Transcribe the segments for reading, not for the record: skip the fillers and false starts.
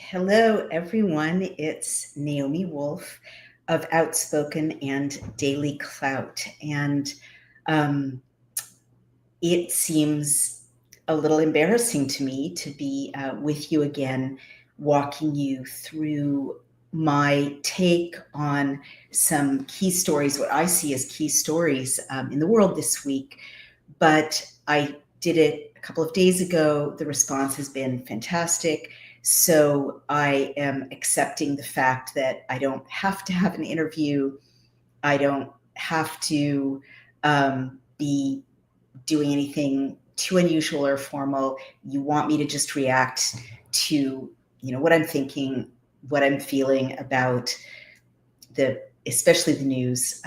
Hello, everyone. It's Naomi Wolf of Outspoken and Daily Clout. And um, it seems a little embarrassing to me to be with you again, walking you through my take on some key stories, what I see as key stories in the world this week. But I did it a couple of days ago. The response has been fantastic. So I am accepting the fact that I don't have to have an interview. I don't have to be doing anything too unusual or formal. You want me to just react to, what I'm thinking, what I'm feeling about especially the news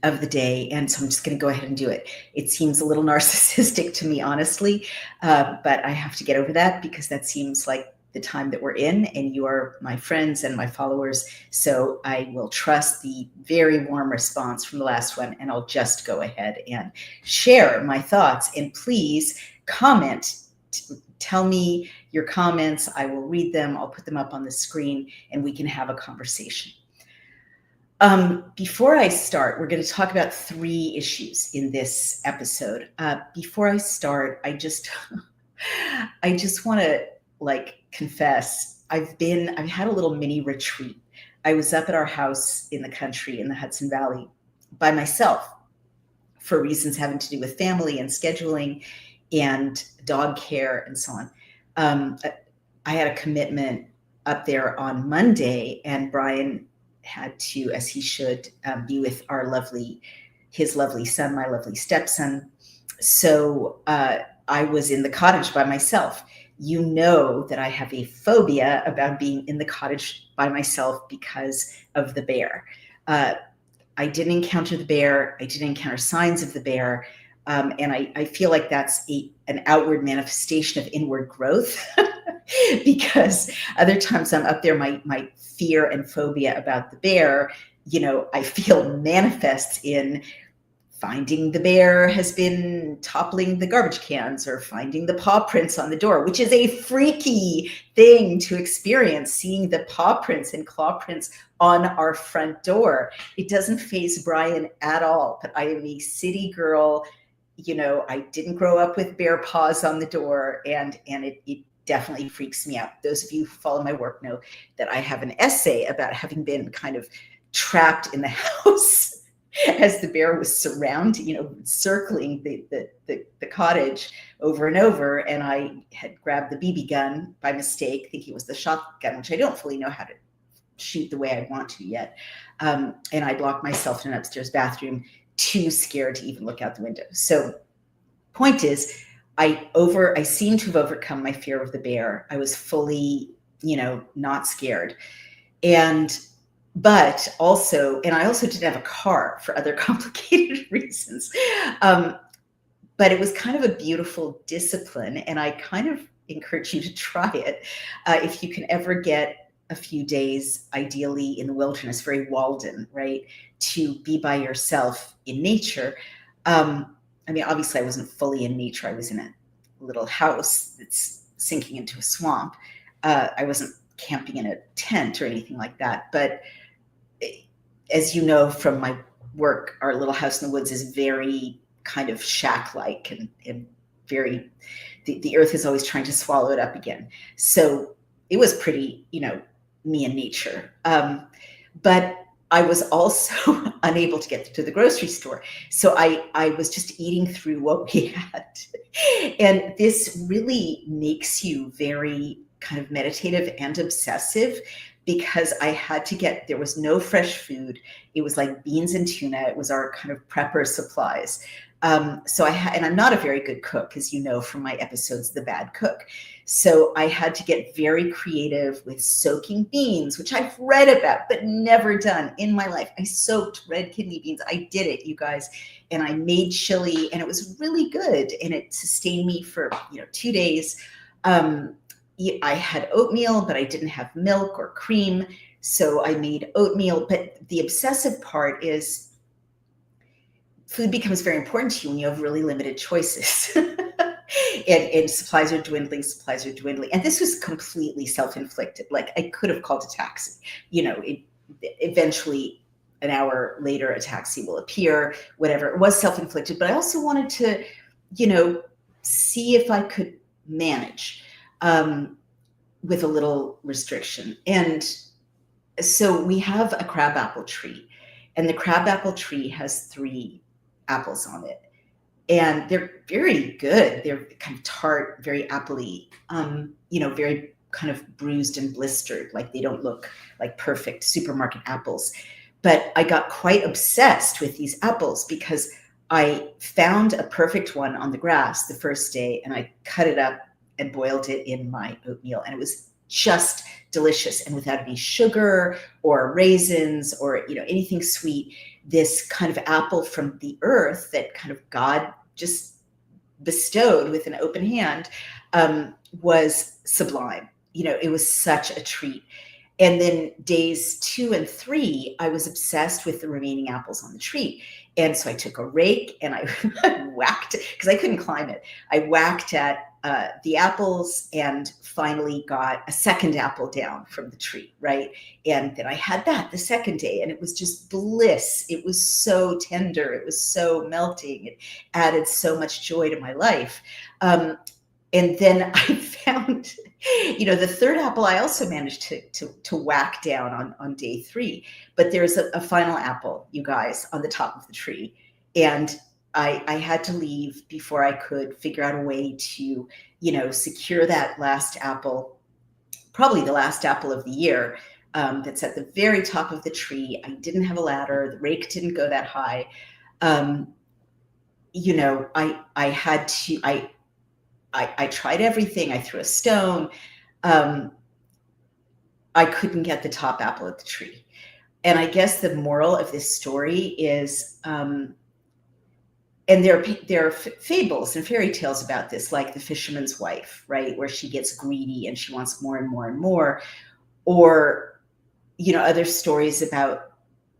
of the day. And so I'm just going to go ahead and do it. It seems a little narcissistic to me, honestly, but I have to get over that because that seems like the time that we're in, and you are my friends and my followers. So I will trust the very warm response from the last one, and I'll just go ahead and share my thoughts. And please comment. Tell me your comments. I will read them. I'll put them up on the screen, and we can have a conversation. Before I start, we're going to talk about 3 issues in this episode. Before I start, I just want to confess, I've had a little mini retreat. I was up at our house in the country in the Hudson Valley by myself for reasons having to do with family and scheduling and dog care and so on. I had a commitment up there on Monday, and Brian had to, as he should, be with his lovely son, my lovely stepson. So I was in the cottage by myself. You know that I have a phobia about being in the cottage by myself because of the bear. I didn't encounter the bear. I didn't encounter signs of the bear. And I feel like that's an outward manifestation of inward growth because other times I'm up there, my fear and phobia about the bear, I feel manifests in finding the bear has been toppling the garbage cans or finding the paw prints on the door, which is a freaky thing to experience, seeing the paw prints and claw prints on our front door. It doesn't faze Brian at all, but I am a city girl. I didn't grow up with bear paws on the door, and it definitely freaks me out. Those of you who follow my work know that I have an essay about having been kind of trapped in the house as the bear was circling the cottage over and over. And I had grabbed the BB gun by mistake, thinking it was the shotgun, which I don't fully know how to shoot the way I want to yet. And I locked myself in an upstairs bathroom, too scared to even look out the window. So point is, I seem to have overcome my fear of the bear. I was fully, not scared. But also, and I also didn't have a car for other complicated reasons. But it was kind of a beautiful discipline, and I kind of encourage you to try it. If you can ever get a few days, ideally in the wilderness, very Walden, right, to be by yourself in nature. Obviously I wasn't fully in nature. I was in a little house that's sinking into a swamp. I wasn't camping in a tent or anything like that. But as you know from my work, our little house in the woods is very kind of shack-like and very, the earth is always trying to swallow it up again. So it was pretty, me and nature. But I was also unable to get to the grocery store. So I was just eating through what we had. And this really makes you very kind of meditative and obsessive, because there was no fresh food. It was like beans and tuna. It was our kind of prepper supplies. And I'm not a very good cook, as you know from my episodes, The Bad Cook. So I had to get very creative with soaking beans, which I've read about, but never done in my life. I soaked red kidney beans. I did it, you guys. And I made chili, and it was really good. And it sustained me for, 2 days. I had oatmeal, but I didn't have milk or cream. So I made oatmeal. But the obsessive part is food becomes very important to you when you have really limited choices. and supplies are dwindling, and this was completely self-inflicted. Like, I could have called a taxi, eventually an hour later a taxi will appear, whatever. It was self-inflicted, but I also wanted to, see if I could manage with a little restriction. And so we have a crabapple tree, and the crabapple tree has 3 apples on it. And they're very good. They're kind of tart, very appley, very kind of bruised and blistered. Like, they don't look like perfect supermarket apples. But I got quite obsessed with these apples because I found a perfect one on the grass the first day, and I cut it up and boiled it in my oatmeal. And it was just delicious, and without any sugar or raisins or anything sweet. This kind of apple from the earth that kind of God just bestowed with an open hand was sublime. It was such a treat. And then days 2 and 3, I was obsessed with the remaining apples on the tree. And so I took a rake and I whacked it, because I couldn't climb it. I whacked at the apples and finally got a second apple down from the tree, right? And then I had that the second day, and it was just bliss. It was so tender. It was so melting. It added so much joy to my life. And then I found, the third apple I also managed to whack down on day 3. But there's a final apple, you guys, on the top of the tree. And I had to leave before I could figure out a way to, secure that last apple, probably the last apple of the year, that's at the very top of the tree. I didn't have a ladder. The rake didn't go that high. I had to, I tried everything. I threw a stone. I couldn't get the top apple of the tree. And I guess the moral of this story is, and there are fables and fairy tales about this, like The Fisherman's Wife, right? Where she gets greedy and she wants more and more and more. Or, other stories about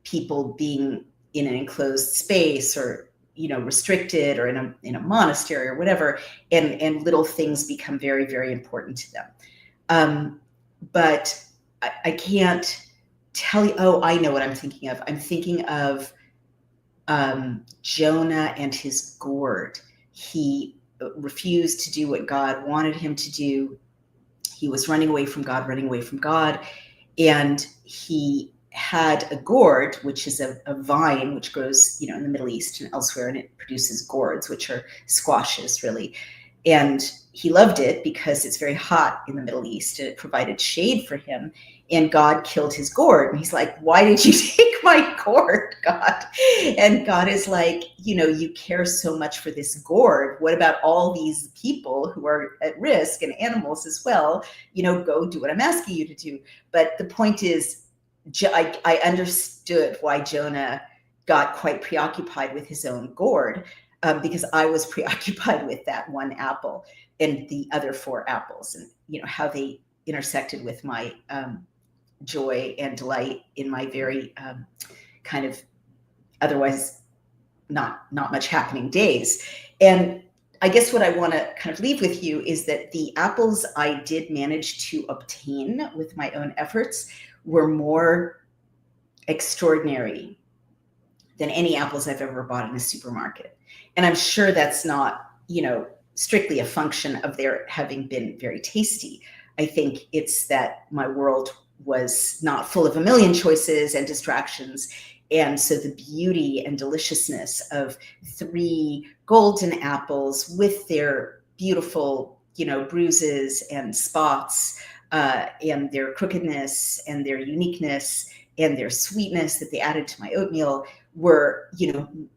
people being in an enclosed space, or, restricted, or in a monastery or whatever, and little things become very, very important to them. But I can't tell you. Oh, I know what I'm thinking of. I'm thinking of Jonah and his gourd. He refused to do what God wanted him to do. He was running away from God, and he had a gourd, which is a vine which grows, in the Middle East and elsewhere, and it produces gourds, which are squashes, really. And he loved it because it's very hot in the Middle East, and it provided shade for him. And God killed his gourd. And he's like, "Why did you take my gourd, God?" And God is like, you care so much for this gourd. What about all these people who are at risk, and animals as well? Go do what I'm asking you to do. But the point is, I understood why Jonah got quite preoccupied with his own gourd, because I was preoccupied with that one apple and the other 4 apples, and how they intersected with my joy and delight in my very kind of otherwise not much happening days. And I guess what I want to kind of leave with you is that the apples I did manage to obtain with my own efforts were more extraordinary than any apples I've ever bought in a supermarket. And I'm sure that's not, strictly a function of their having been very tasty. I think it's that my world was not full of a million choices and distractions. And so the beauty and deliciousness of 3 golden apples with their beautiful, bruises and spots, and their crookedness and their uniqueness and their sweetness that they added to my oatmeal were,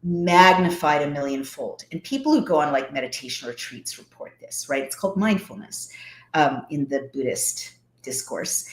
magnified a millionfold. And people who go on like meditation retreats report this, right? It's called mindfulness in the Buddhist discourse.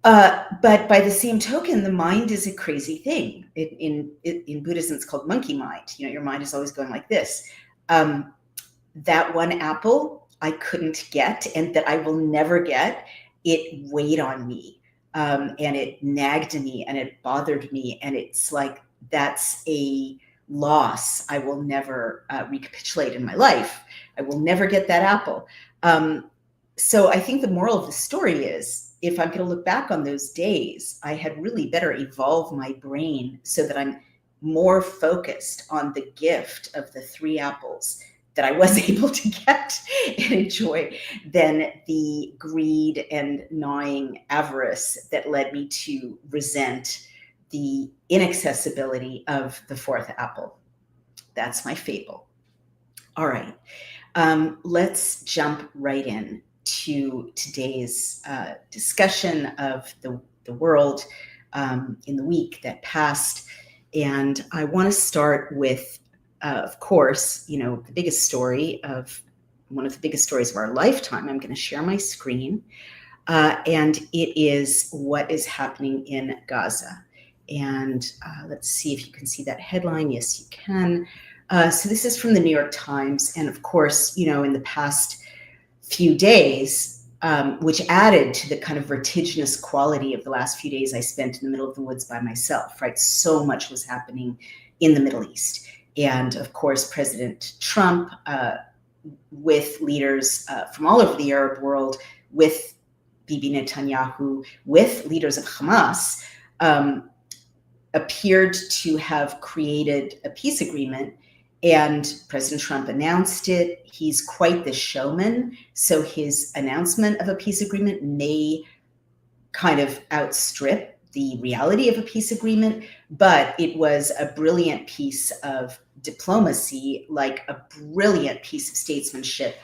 But by the same token, the mind is a crazy thing. In Buddhism, it's called monkey mind. Your mind is always going like this. That one apple I couldn't get, and that I will never get, it weighed on me, and it nagged me, and it bothered me. And it's like, that's a loss I will never recapitulate in my life. I will never get that apple. So I think the moral of the story is, if I'm going to look back on those days, I had really better evolve my brain so that I'm more focused on the gift of the 3 apples that I was able to get and enjoy than the greed and gnawing avarice that led me to resent the inaccessibility of the 4th apple. That's my fable. All right, let's jump right in to today's discussion of the world in the week that passed. And I want to start with, of course, the biggest story of one of the biggest stories of our lifetime. I'm going to share my screen, and it is what is happening in Gaza. And let's see if you can see that headline. Yes, you can. So this is from the New York Times. And of course, in the past few days, which added to the kind of vertiginous quality of the last few days I spent in the middle of the woods by myself, right? So much was happening in the Middle East. And of course, President Trump, with leaders from all over the Arab world, with Bibi Netanyahu, with leaders of Hamas, appeared to have created a peace agreement. And President Trump announced it. He's quite the showman. So his announcement of a peace agreement may kind of outstrip the reality of a peace agreement, but it was a brilliant piece of diplomacy, like a brilliant piece of statesmanship,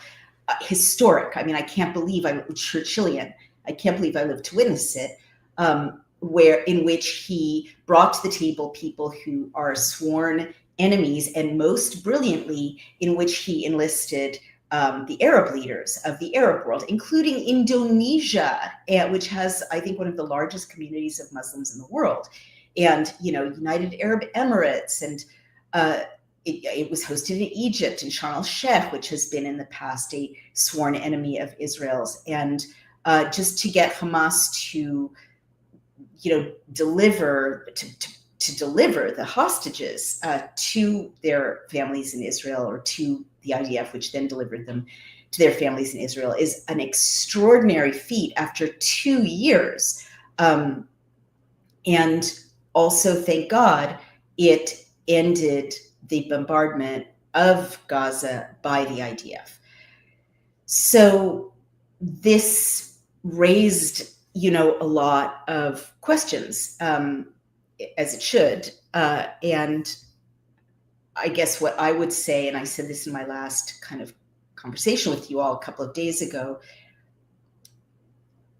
historic. I mean, I can't believe Churchillian. I can't believe I lived to witness it, in which he brought to the table people who are sworn enemies, and most brilliantly, in which he enlisted the Arab leaders of the Arab world, including Indonesia, which has, I think, one of the largest communities of Muslims in the world, and United Arab Emirates, and it was hosted in Egypt, in Sharm el-Sheikh, which has been in the past a sworn enemy of Israel's, and just to get Hamas to deliver the hostages to their families in Israel, or to the IDF, which then delivered them to their families in Israel, is an extraordinary feat after 2 years. And also, thank God, it ended the bombardment of Gaza by the IDF. So this raised, a lot of questions, as it should. And I guess what I would say, and I said this in my last kind of conversation with you all a couple of days ago,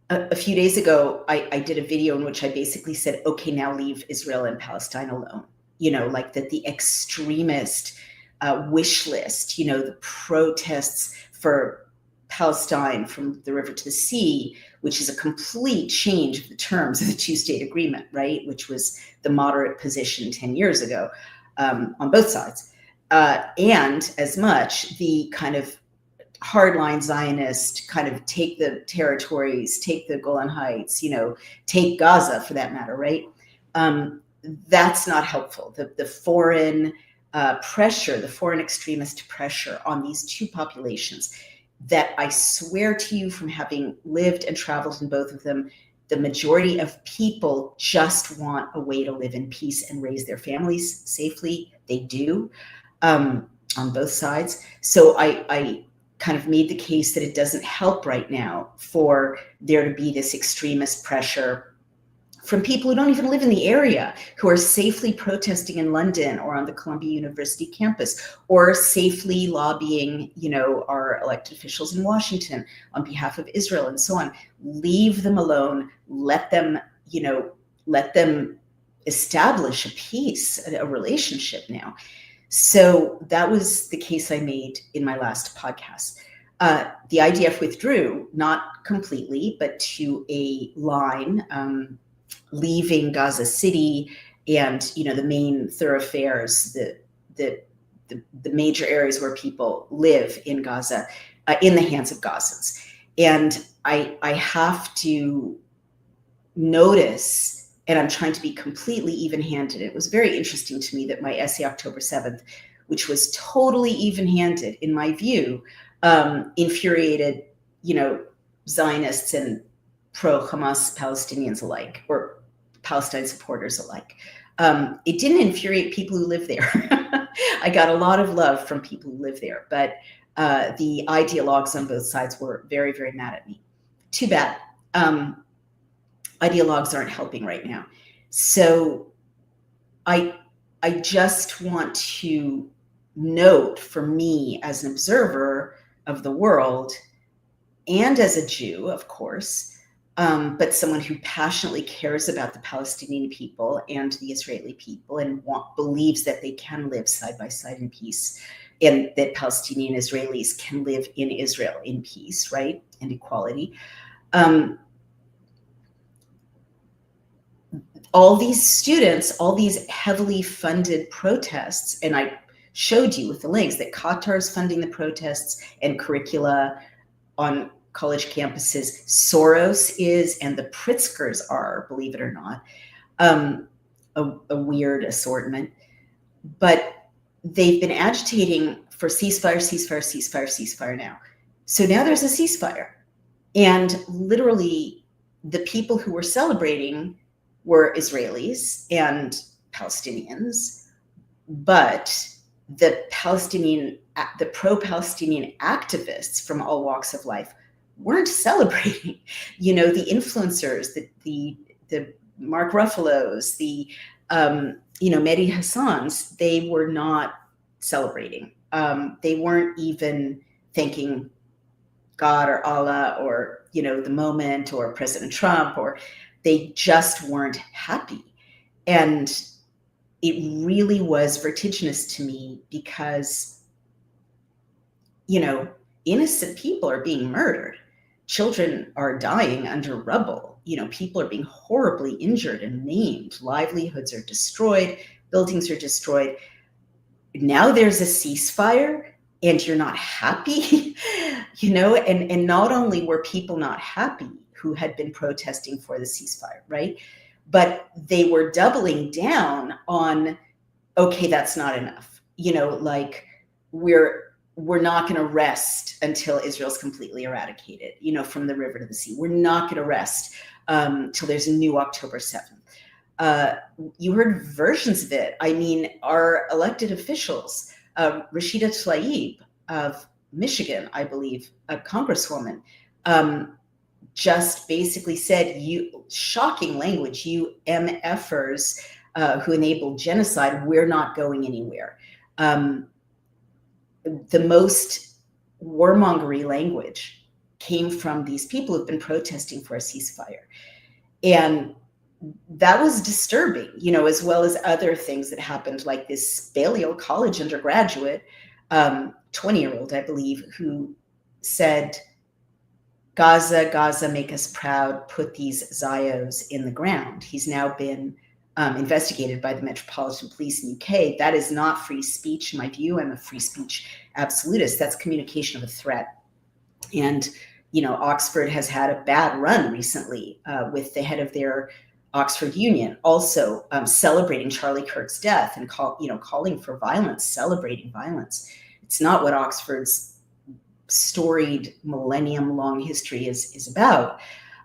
a few days ago, I did a video in which I basically said, okay, now leave Israel and Palestine alone. Like that the extremist wish list, the protests for Palestine from the river to the sea, which is a complete change of the terms of the 2-state agreement, right? Which was the moderate position 10 years ago on both sides. And as much the kind of hardline Zionist kind of take the territories, take the Golan Heights, take Gaza for that matter, right? That's not helpful. The foreign pressure, the foreign extremist pressure on these two populations, that I swear to you, from having lived and traveled in both of them, the majority of people just want a way to live in peace and raise their families safely. They do, on both sides. So I kind of made the case that it doesn't help right now for there to be this extremist pressure from people who don't even live in the area, who are safely protesting in London or on the Columbia University campus, or safely lobbying, our elected officials in Washington on behalf of Israel and so on. Leave them alone. Let them establish a peace, a relationship now. So that was the case I made in my last podcast. The IDF withdrew, not completely, but to a line, leaving Gaza City and the main thoroughfares, the major areas where people live in Gaza, in the hands of Gazans. And I have to notice, and I'm trying to be completely even-handed. It was very interesting to me that my essay October 7th, which was totally even-handed in my view, infuriated, Zionists and pro-Hamas Palestinians alike, or Palestine supporters alike. It didn't infuriate people who live there. I got a lot of love from people who live there, but the ideologues on both sides were very, very mad at me. Too bad. Ideologues aren't helping right now. So I just want to note, for me as an observer of the world and as a Jew, of course, but someone who passionately cares about the Palestinian people and the Israeli people and believes that they can live side by side in peace, and that Palestinian Israelis can live in Israel in peace, right, and equality. All these students, all these heavily funded protests, and I showed you with the links that Qatar is funding the protests and curricula on college campuses. Soros is, and the Pritzkers are, believe it or not, a weird assortment. But they've been agitating for ceasefire, ceasefire, ceasefire, ceasefire now. So now there's a ceasefire. And literally the people who were celebrating were Israelis and Palestinians, but the pro-Palestinian activists from all walks of life weren't celebrating. The influencers, the Mark Ruffalos, the Mehdi Hassans, they were not celebrating. They weren't even thanking God or Allah or the moment or President Trump, or they just weren't happy. And it really was vertiginous to me because, innocent people are being murdered. Children are dying under rubble. People are being horribly injured and maimed. Livelihoods are destroyed. Buildings are destroyed. Now there's a ceasefire and you're not happy, and not only were people not happy who had been protesting for the ceasefire, right? But they were doubling down on, okay, that's not enough. We're not going to rest until Israel's completely eradicated, from the river to the sea. We're not going to rest till there's a new October 7th. You heard versions of it. I mean, our elected officials, Rashida Tlaib of Michigan, I believe, a congresswoman, just basically said, shocking language, you MFers who enabled genocide, we're not going anywhere. The most warmongery language came from these people who've been protesting for a ceasefire. And that was disturbing, as well as other things that happened, like this Balliol College undergraduate, 20-year-old, I believe, who said, Gaza, Gaza, make us proud, put these Zios in the ground. He's now been investigated by the Metropolitan Police in the UK. That is not free speech, in my view. I'm a free speech absolutist. That's communication of a threat. And, Oxford has had a bad run recently with the head of their Oxford Union also celebrating Charlie Kirk's death and calling for violence, celebrating violence. It's not what Oxford's storied millennium-long history is about.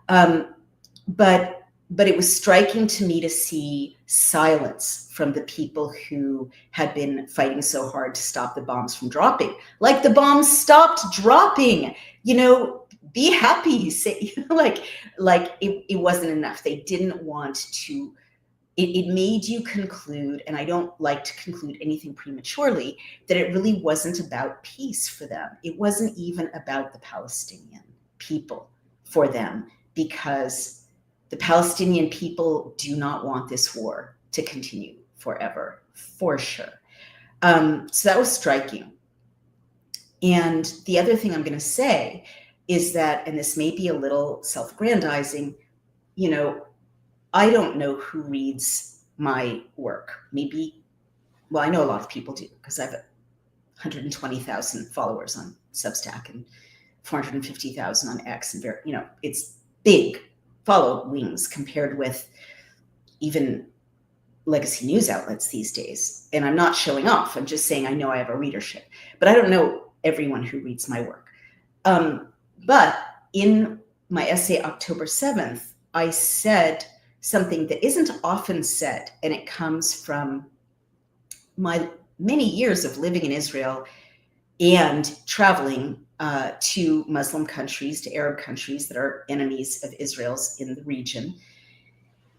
But it was striking to me to see silence from the people who had been fighting so hard to stop the bombs from dropping. Like the bombs stopped dropping, be happy, say, like it wasn't enough. They didn't want to, it made you conclude, and I don't like to conclude anything prematurely, that it really wasn't about peace for them. It wasn't even about the Palestinian people for them, because the Palestinian people do not want this war to continue forever, for sure. So that was striking. And the other thing I'm going to say is that, and this may be a little self-aggrandizing, I don't know who reads my work. Maybe, well, I know a lot of people do, because I have 120,000 followers on Substack and 450,000 on X, and it's big followings compared with even legacy news outlets these days. And I'm not showing off. I'm just saying I know I have a readership, but I don't know everyone who reads my work. But in my essay, October 7th, I said something that isn't often said, and it comes from my many years of living in Israel and traveling to Muslim countries, to Arab countries that are enemies of Israel's in the region,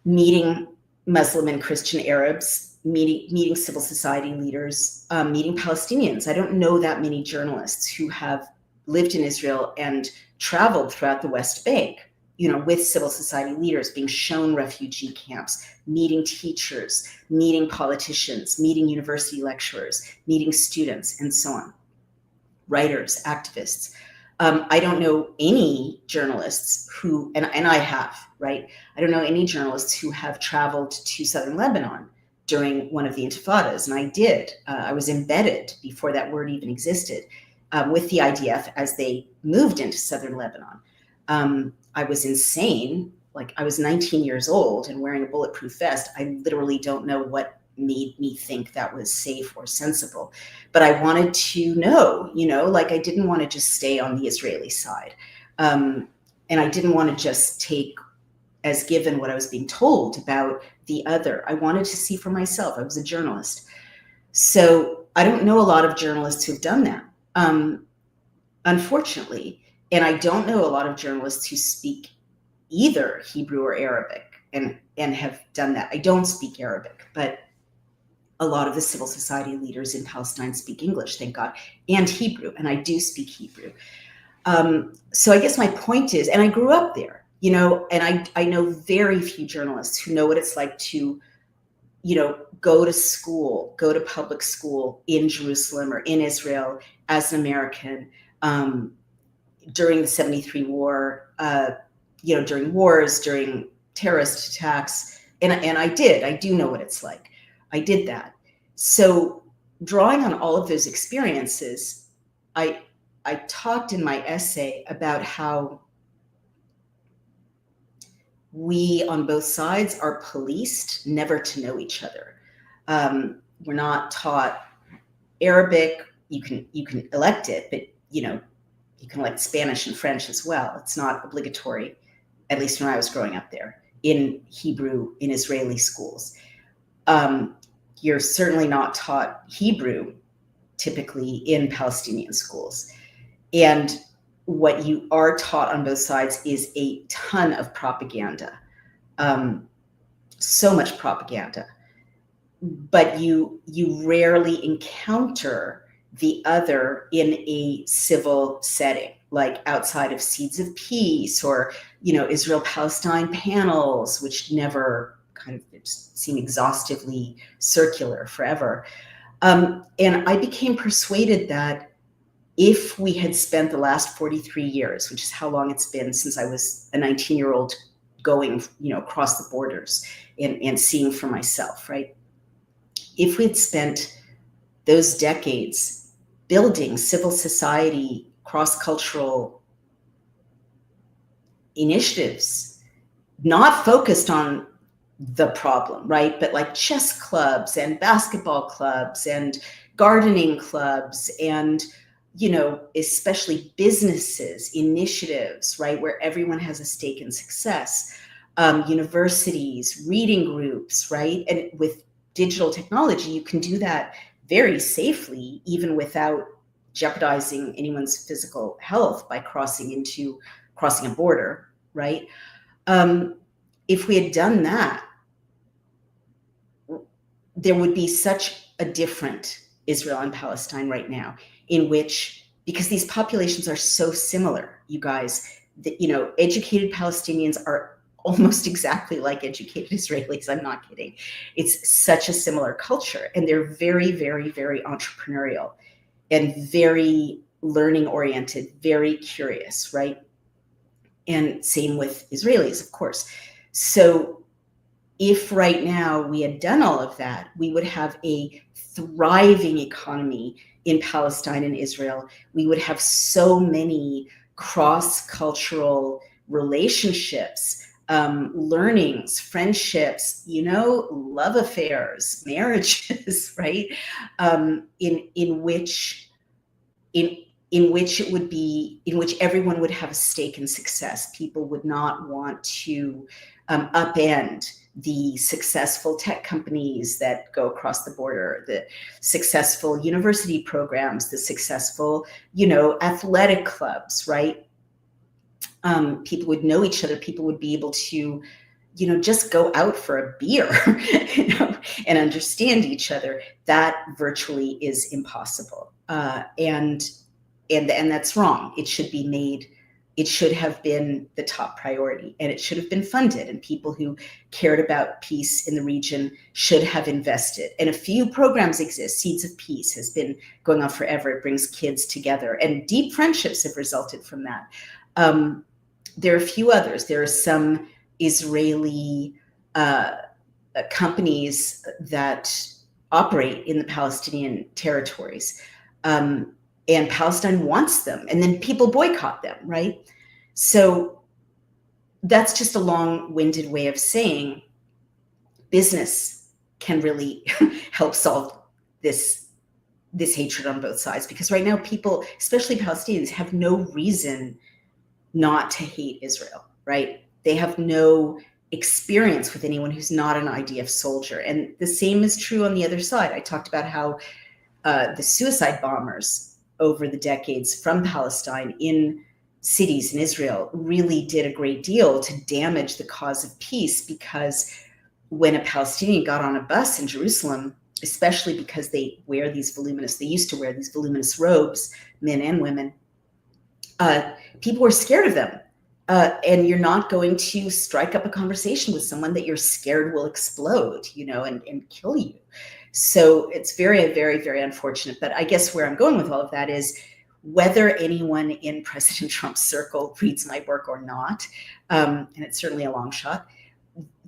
meeting Muslim and Christian Arabs, meeting civil society leaders, meeting Palestinians. I don't know that many journalists who have lived in Israel and traveled throughout the West Bank, with civil society leaders, being shown refugee camps, meeting teachers, meeting politicians, meeting university lecturers, meeting students, and so on. Writers, activists. I don't know any journalists who, and I have, right? I don't know any journalists who have traveled to southern Lebanon during one of the intifadas, and I did. I was embedded, before that word even existed, with the IDF as they moved into southern Lebanon. I was insane. Like, I was 19 years old and wearing a bulletproof vest. I literally don't know what made me think that was safe or sensible. But I wanted to know, I didn't want to just stay on the Israeli side. And I didn't want to just take as given what I was being told about the other. I wanted to see for myself. I was a journalist. So I don't know a lot of journalists who've done that, unfortunately. And I don't know a lot of journalists who speak either Hebrew or Arabic and have done that. I don't speak Arabic, but a lot of the civil society leaders in Palestine speak English, thank God, and Hebrew, and I do speak Hebrew. So I guess my point is, and I grew up there, and I know very few journalists who know what it's like to, go to school, go to public school in Jerusalem or in Israel as an American during the 73 war, during wars, during terrorist attacks. And I do know what it's like. I did that. So drawing on all of those experiences, I talked in my essay about how we on both sides are policed never to know each other. We're not taught Arabic. You can elect it, but you can elect Spanish and French as well. It's not obligatory, at least when I was growing up there, in Hebrew in Israeli schools. You're certainly not taught Hebrew typically in Palestinian schools. And what you are taught on both sides is a ton of propaganda, so much propaganda. But you rarely encounter the other in a civil setting, like outside of Seeds of Peace or, Israel-Palestine panels, which never kind of seem exhaustively circular forever. And I became persuaded that if we had spent the last 43 years, which is how long it's been since I was a 19-year-old going, across the borders and seeing for myself, right? If we'd spent those decades building civil society, cross-cultural initiatives, not focused on the problem, right? But like chess clubs and basketball clubs and gardening clubs and, especially businesses, initiatives, right? Where everyone has a stake in success, universities, reading groups, right? And with digital technology, you can do that very safely, even without jeopardizing anyone's physical health by crossing a border, right? If we had done that, there would be such a different Israel and Palestine right now, in which, because these populations are so similar, you guys, that, educated Palestinians are almost exactly like educated Israelis. I'm not kidding. It's such a similar culture, and they're very, very, very entrepreneurial and very learning oriented, very curious, right? And same with Israelis, of course. So if right now we had done all of that, we would have a thriving economy in Palestine and Israel. We would have so many cross-cultural relationships, learnings, friendships, love affairs, marriages, right? In which in which everyone would have a stake in success. People would not want to upend the successful tech companies that go across the border, the successful university programs, the successful, athletic clubs, right? People would know each other. People would be able to, just go out for a beer, and understand each other. That virtually is impossible. And that's wrong. It should have been the top priority, and it should have been funded, and people who cared about peace in the region should have invested. And a few programs exist. Seeds of Peace has been going on forever. It brings kids together, and deep friendships have resulted from that. There are a few others. There are some Israeli companies that operate in the Palestinian territories. And Palestine wants them, and then people boycott them, right? So that's just a long-winded way of saying business can really help solve this hatred on both sides, because right now people, especially Palestinians, have no reason not to hate Israel, right? They have no experience with anyone who's not an IDF soldier. And the same is true on the other side. I talked about how the suicide bombers over the decades from Palestine in cities in Israel really did a great deal to damage the cause of peace, because when a Palestinian got on a bus in Jerusalem, especially because they used to wear these voluminous robes, men and women, people were scared of them. And you're not going to strike up a conversation with someone that you're scared will explode, and kill you. So it's very, very, very unfortunate. But I guess where I'm going with all of that is whether anyone in President Trump's circle reads my work or not, and it's certainly a long shot,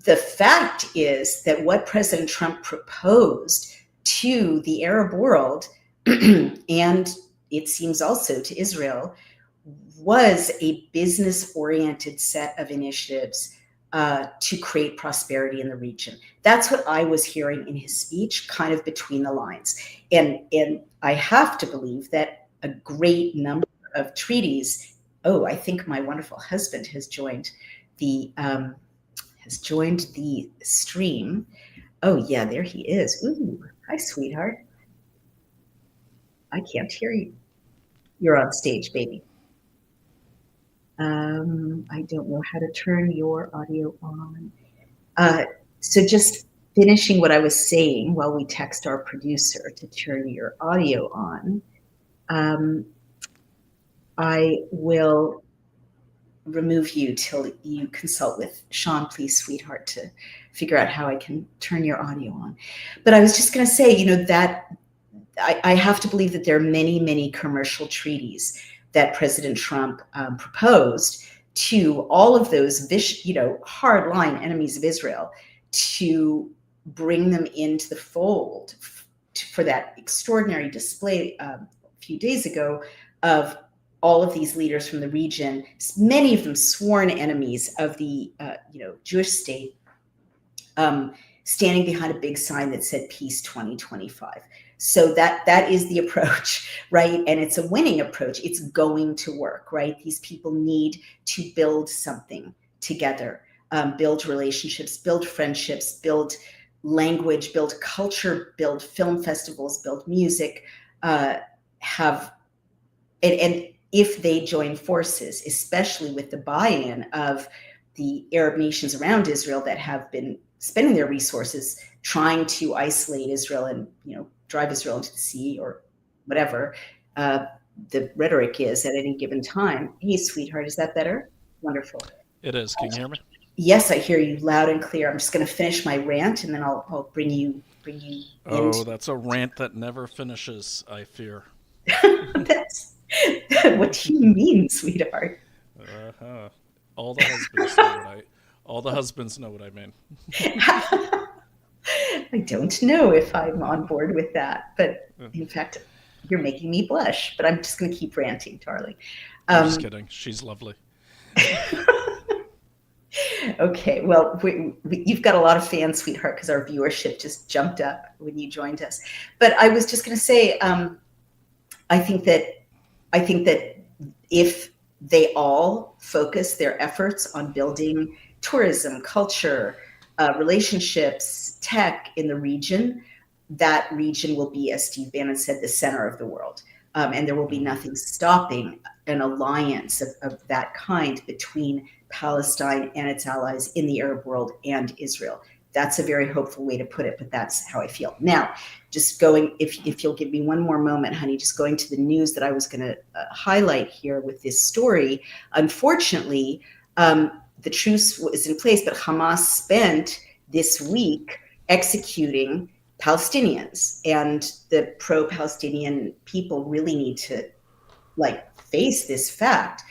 the fact is that what President Trump proposed to the Arab world, and it seems also to Israel, was a business-oriented set of initiatives to create prosperity in the region. That's what I was hearing in his speech, kind of between the lines. And I have to believe that a great number of treaties. Oh, I think my wonderful husband has joined the stream. Oh yeah, there he is. Ooh, hi, sweetheart. I can't hear you. You're on stage, baby. I don't know how to turn your audio on. So just finishing what I was saying while we text our producer to turn your audio on. I will remove you till you consult with Sean, please, sweetheart, to figure out how I can turn your audio on. But I was just going to say, that I have to believe that there are many, many commercial treaties that President Trump proposed to all of those hardline enemies of Israel, to bring them into the fold for that extraordinary display a few days ago of all of these leaders from the region, many of them sworn enemies of the Jewish state, standing behind a big sign that said Peace 2025. So that is the approach, right? And it's a winning approach. It's going to work, right? These people need to build something together, build relationships, build friendships, build language, build culture, build film festivals, build music, and if they join forces, especially with the buy-in of the Arab nations around Israel that have been spending their resources trying to isolate Israel and drive Israel into the sea or whatever the rhetoric is at any given time. Hey, sweetheart, is that better? Wonderful. It is. Can you hear me? Yes, I hear you loud and clear. I'm just going to finish my rant, and then I'll bring you Oh, that's a rant that never finishes, I fear. That's what do you mean, sweetheart? Uh-huh. All the husbands know what I mean. I don't know if I'm on board with that, but in fact, you're making me blush. But I'm just going to keep ranting, darling. I'm just kidding. She's lovely. Okay, well, you've got a lot of fans, sweetheart, because our viewership just jumped up when you joined us. But I was just going to say, I think that I think that if they all focus their efforts on building tourism, culture, relationships, tech in the region, that region will be, as Steve Bannon said, the center of the world. And there will be nothing stopping an alliance of that kind between Palestine and its allies in the Arab world and Israel. That's a very hopeful way to put it, but that's how I feel. Now, just going, if you'll give me one more moment, honey, just going to the news that I was going to highlight here with this story. Unfortunately, the truce was in place, but Hamas spent this week executing Palestinians, and the pro-Palestinian people really need to face this fact.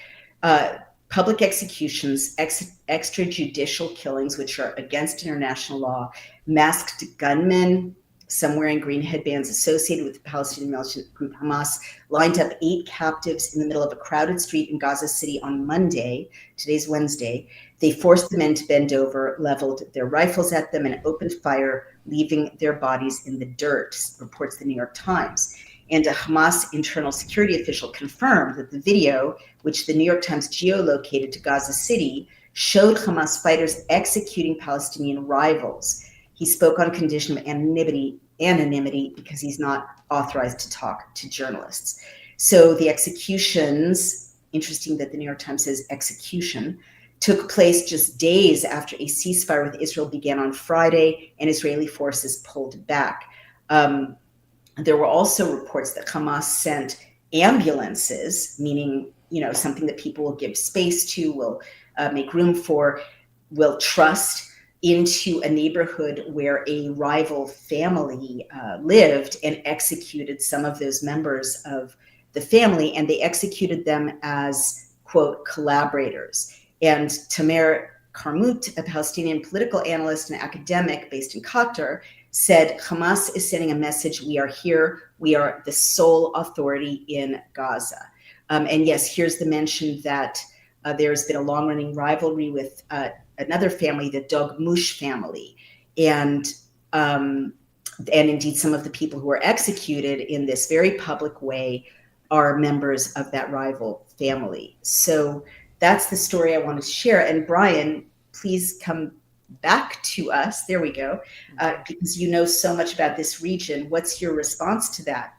Public executions, extrajudicial killings, which are against international law, masked gunmen, some wearing green headbands associated with the Palestinian militant group Hamas, lined up 8 captives in the middle of a crowded street in Gaza City on Monday. Today's Wednesday. They forced the men to bend over, leveled their rifles at them, and opened fire, leaving their bodies in the dirt, reports the New York Times. And a Hamas internal security official confirmed that the video, which the New York Times geolocated to Gaza City, showed Hamas fighters executing Palestinian rivals. He spoke on condition of anonymity because he's not authorized to talk to journalists. So the executions, interesting that the New York Times says execution, took place just days after a ceasefire with Israel began on Friday and Israeli forces pulled back. There were also reports that Hamas sent ambulances, meaning, something that people will give space to, will make room for, will trust, into a neighborhood where a rival family lived, and executed some of those members of the family. And they executed them as, quote, collaborators. And Tamer Karmout, a Palestinian political analyst and academic based in Qatar, said Hamas is sending a message: we are here, we are the sole authority in Gaza. And yes, here's the mention that there's been a long-running rivalry with another family, the Dogmush family, and indeed some of the people who were executed in this very public way are members of that rival family. So that's the story I wanted to share. And Brian, please come back to us. There we go. Because you know so much about this region. What's your response to that?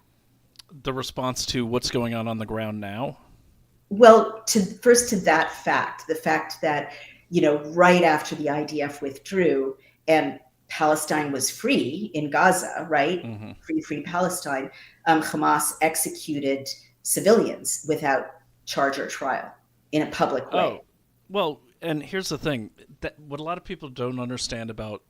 The response to what's going on the ground now? Well, first to that fact, the fact that, right after the IDF withdrew and Palestine was free in Gaza, right? Mm-hmm. Free Palestine, Hamas executed civilians without charge or trial in a public way. Oh, well, and here's the thing. What a lot of people don't understand about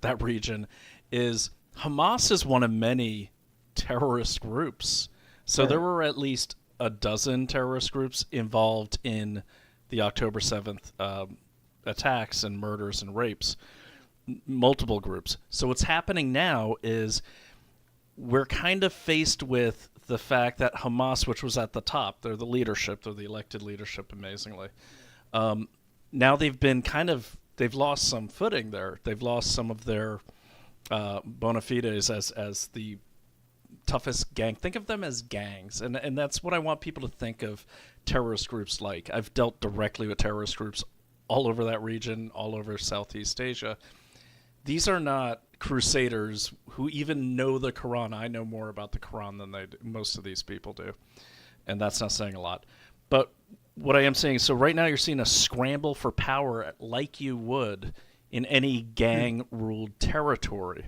that region is Hamas is one of many terrorist groups. So there were at least a dozen terrorist groups involved in the October 7th attacks and murders and rapes, multiple groups. So what's happening now is we're kind of faced with the fact that Hamas, which was at the top, they're the leadership, they're the elected leadership, amazingly. Now they've lost some footing there. They've lost some of their bona fides as the toughest gang. Think of them as gangs, and that's what I want people to think of terrorist groups like. I've dealt directly with terrorist groups all over that region, all over Southeast Asia. These are not crusaders who even know the Quran. I know more about the Quran than most of these people do, and that's not saying a lot. But what I am saying is, so right now you're seeing a scramble for power like you would in any gang-ruled territory.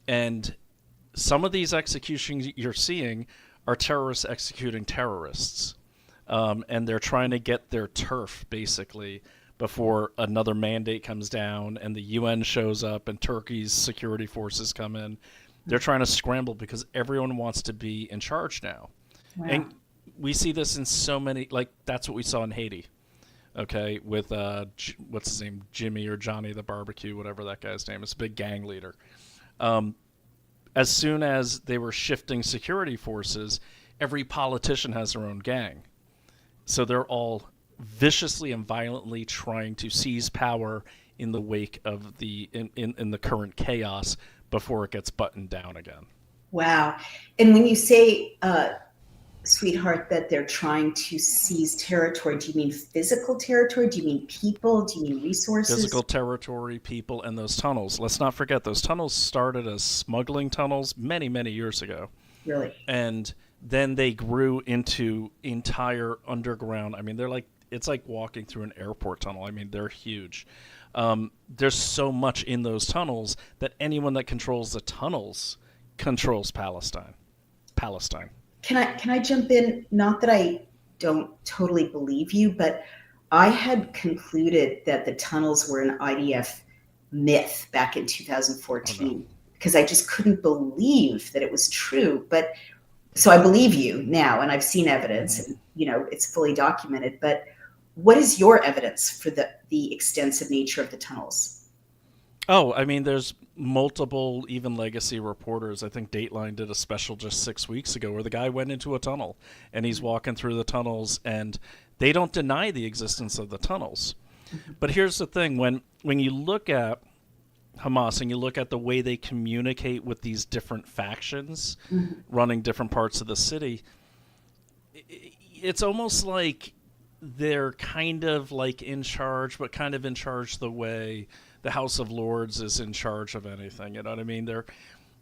And some of these executions you're seeing are terrorists executing terrorists. And they're trying to get their turf, basically, before another mandate comes down and the UN shows up and Turkey's security forces come in. They're trying to scramble because everyone wants to be in charge now. Wow. And we see this in so many, that's what we saw in Haiti, okay, with, what's his name, Jimmy or Johnny the Barbecue, whatever that guy's name is, big gang leader. As soon as they were shifting security forces, every politician has their own gang. So they're all viciously and violently trying to seize power in the wake of in the current chaos before it gets buttoned down again. Wow. And when you say sweetheart, that they're trying to seize territory? Do you mean physical territory? Do you mean people? Do you mean Physical resources? territory, people, and those tunnels. Let's not forget those tunnels started as smuggling tunnels many, many years ago. Really? And then they grew into entire underground. I mean, they're like it's like walking through an airport tunnel. I mean, they're huge. There's so much in those tunnels that anyone that controls the tunnels controls Palestine. Palestine. Can I jump in? Not that I don't totally believe you, but I had concluded that the tunnels were an IDF myth back in Oh no. 2014 because I just couldn't believe that it was true. But so I believe you now, and I've seen evidence, Mm-hmm. and it's fully documented. But what is your evidence for the extensive nature of the tunnels? Oh, I mean, there's multiple, even legacy reporters. I think Dateline did a special just 6 weeks ago where the guy went into a tunnel and he's walking through the tunnels, and they don't deny the existence of the tunnels. But here's the thing: when you look at Hamas and you look at the way they communicate with these different factions Mhm. running different parts of the city, it's almost like they're kind of like in charge, but kind of in charge the way the House of Lords is in charge of anything. You know what I mean?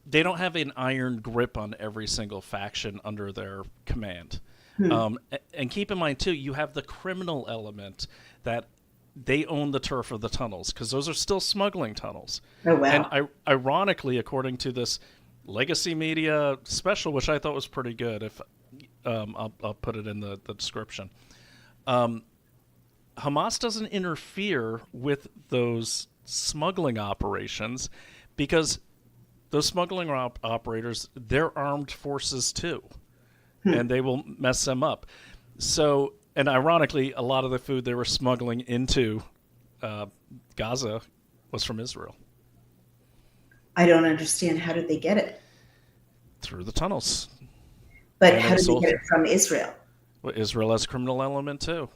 They don't have an iron grip on every single faction under their command. Hmm. And keep in mind too, you have the criminal element that they own the turf of the tunnels because those are still smuggling tunnels. Oh And wow. ironically, according to this legacy media special, which I thought was pretty good, if I'll put it in the description. Um, Hamas doesn't interfere with those smuggling operations because those smuggling operators, they're armed forces too, Hmm. and they will mess them up. So, and ironically, a lot of the food they were smuggling into uh, Gaza was from Israel I don't understand. How did they get it? through the tunnels, But and how then did they get sold. it from Israel? Well, Israel has a criminal element too.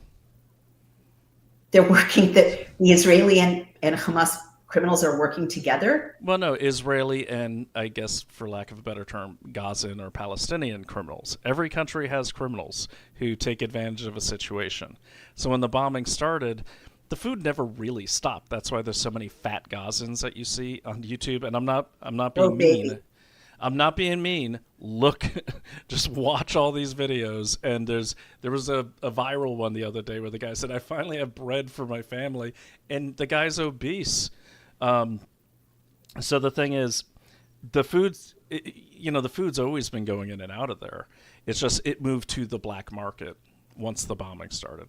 They're working, the Israeli and Hamas criminals are working together. Well, no, Israeli and I guess, for lack of a better term, Gazan or Palestinian criminals. Every country has criminals who take advantage of a situation. So when the bombing started, the food never really stopped. That's why there's so many fat Gazans that you see on YouTube. And I'm not Oh, being mean. baby. I'm not being mean. Look, just watch all these videos. And there was a viral one the other day where the guy said, "I finally have bread for my family," and the guy's obese. Um, so the thing is, the food's the food's always been going in and out of there. It's just it moved to the black market once the bombing started.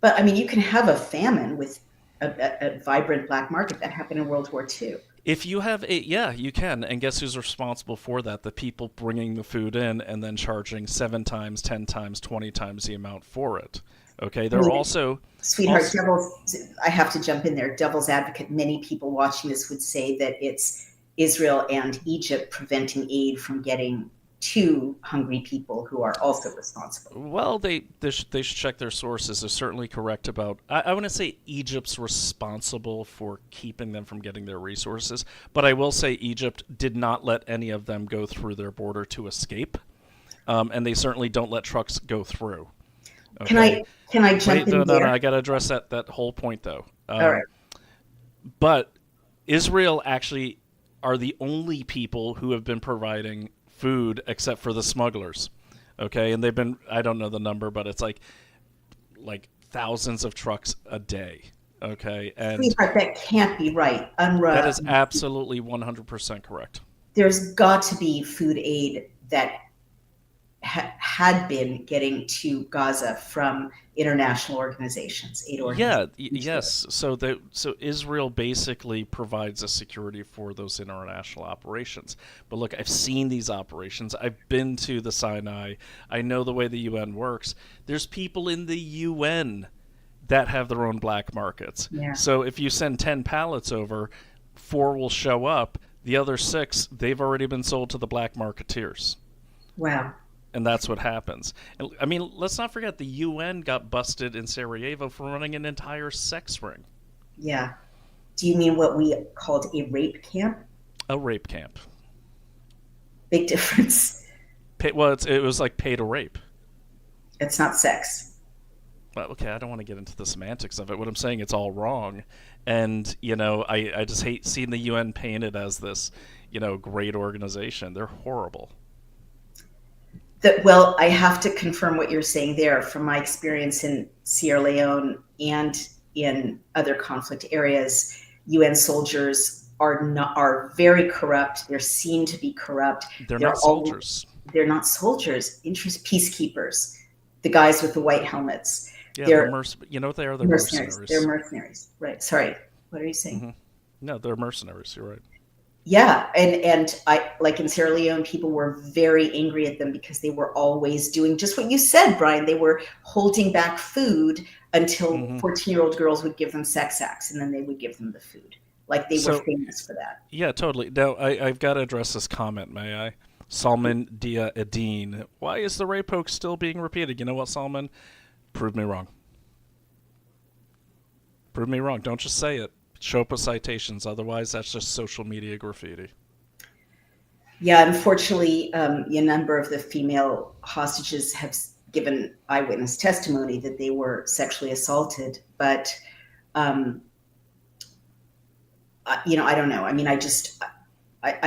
But I mean, you can have a famine with a vibrant black market that happened in World War II. If you have yeah, you can. And guess who's responsible for that? The people bringing the food in and then charging 7 times, 10 times, 20 times the amount for it. Okay, I they're mean, also sweetheart, also devil's, I have to jump in there. Devil's advocate, many people watching this would say that it's Israel and Egypt preventing aid from getting to hungry people who are also responsible. well, they should check their sources. They're certainly correct about. I want to say Egypt's responsible for keeping them from getting their resources, but I will say Egypt did not let any of them go through their border to escape, and they certainly don't let trucks go through. Can Okay, I can I jump wait, in no. I there? got to address that whole point though. All right. But Israel actually are the only people who have been providing food except for the smugglers. Okay, and they've been I don't know the number, but it's like thousands of trucks a day. Okay, and Sweetheart, that can't be right. that UNRWA, is absolutely 100% correct. there's got to be food aid that had been getting to Gaza from international organizations, aid Yeah, organizations. yes. So Israel basically provides a security for those international operations. But look, I've seen these operations. I've been to the Sinai. I know the way the UN works. There's people in the UN that have their own black markets. Yeah. So if you send 10 pallets over, 4 will show up. The other 6, they've already been sold to the black marketeers. Wow. And that's what happens. And, I mean, let's not forget the UN got busted in Sarajevo for running an entire sex ring, Yeah. Do you mean what we called a rape camp? a rape camp. Big difference. Well, it was like pay to rape. It's not sex. Well, okay, I don't want to get into the semantics of it. What I'm saying, it's all wrong. And, I just hate seeing the UN painted as this, great organization. They're horrible. Well, I have to confirm what you're saying there from my experience in Sierra Leone and in other conflict areas. UN soldiers are very corrupt. They're seen to be corrupt. They're not soldiers. They're not soldiers. Peacekeepers, the guys with the white helmets. Yeah, they're you know what they are? They're mercenaries. They're mercenaries, right? Sorry, what are you saying? Mm-hmm. No, they're mercenaries. You're right. Yeah, and I, like in Sierra Leone, people were very angry at them because they were always doing just what you said, Brian. They were holding back food until 14-year-old girls would give them sex acts, and then they would give them the food. Like they were famous for that. Yeah, totally. Now, I've got to address this comment, may I? Salman Dia Edin. Why is the rape hoax still being repeated? You know what, Salman? Prove me wrong. Prove me wrong. Don't just say it. Show up with citations. Otherwise, that's just social media graffiti. Yeah, unfortunately, a number of the female hostages have given eyewitness testimony that they were sexually assaulted. But, I don't know. I mean, I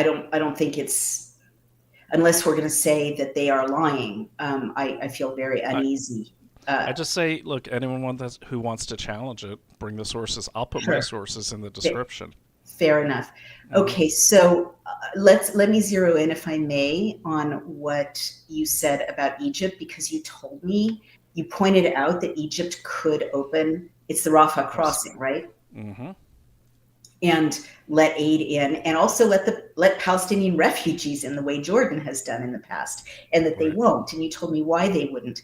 don't think it's, unless we're going to say that they are lying. I feel very uneasy. I just say, look, anyone who wants to challenge it, bring the sources. I'll put my sources in the description. Fair enough. Okay, so let me zero in, if I may, on what you said about Egypt, because you pointed out that Egypt could open, it's the Rafah crossing, right? Mm-hmm. And let aid in, and also let Palestinian refugees in, the way Jordan has done in the past, and that they won't. And you told me why they wouldn't.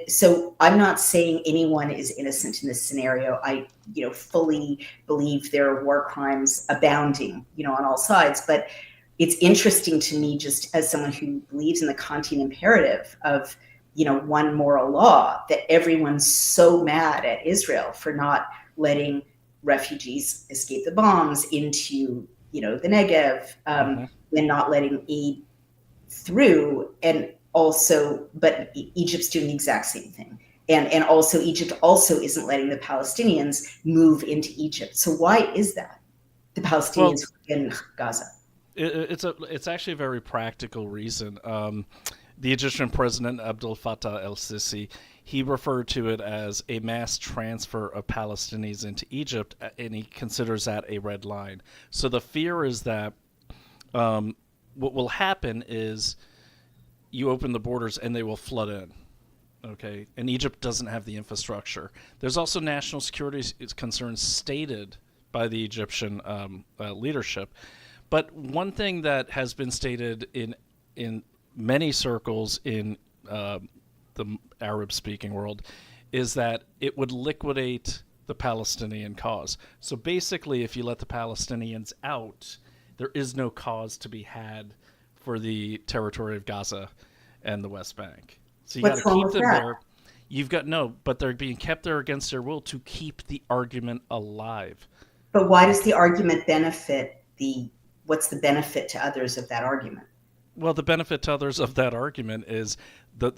So I'm not saying anyone is innocent in this scenario. I, fully believe there are war crimes abounding, on all sides. But it's interesting to me, just as someone who believes in the Kantian imperative of, one moral law, that everyone's so mad at Israel for not letting refugees escape the bombs into, the Negev, and not letting aid through. And also, but Egypt's doing the exact same thing. And also Egypt also isn't letting the Palestinians move into Egypt. So why is that? The Palestinians in Gaza. It's actually a very practical reason. The Egyptian president, Abdel Fattah el-Sisi, he referred to it as a mass transfer of Palestinians into Egypt, and he considers that a red line. So the fear is that what will happen is you open the borders and they will flood in. Okay, and Egypt doesn't have the infrastructure. There's also national security concerns stated by the Egyptian leadership. But one thing that has been stated in many circles in the Arab-speaking world is that it would liquidate the Palestinian cause. So basically, if you let the Palestinians out, there is no cause to be had for the territory of Gaza and the West Bank. So you got to keep them there. You've got but they're being kept there against their will to keep the argument alive. But why does the argument benefit what's the benefit to others of that argument? Well, the benefit to others of that argument is the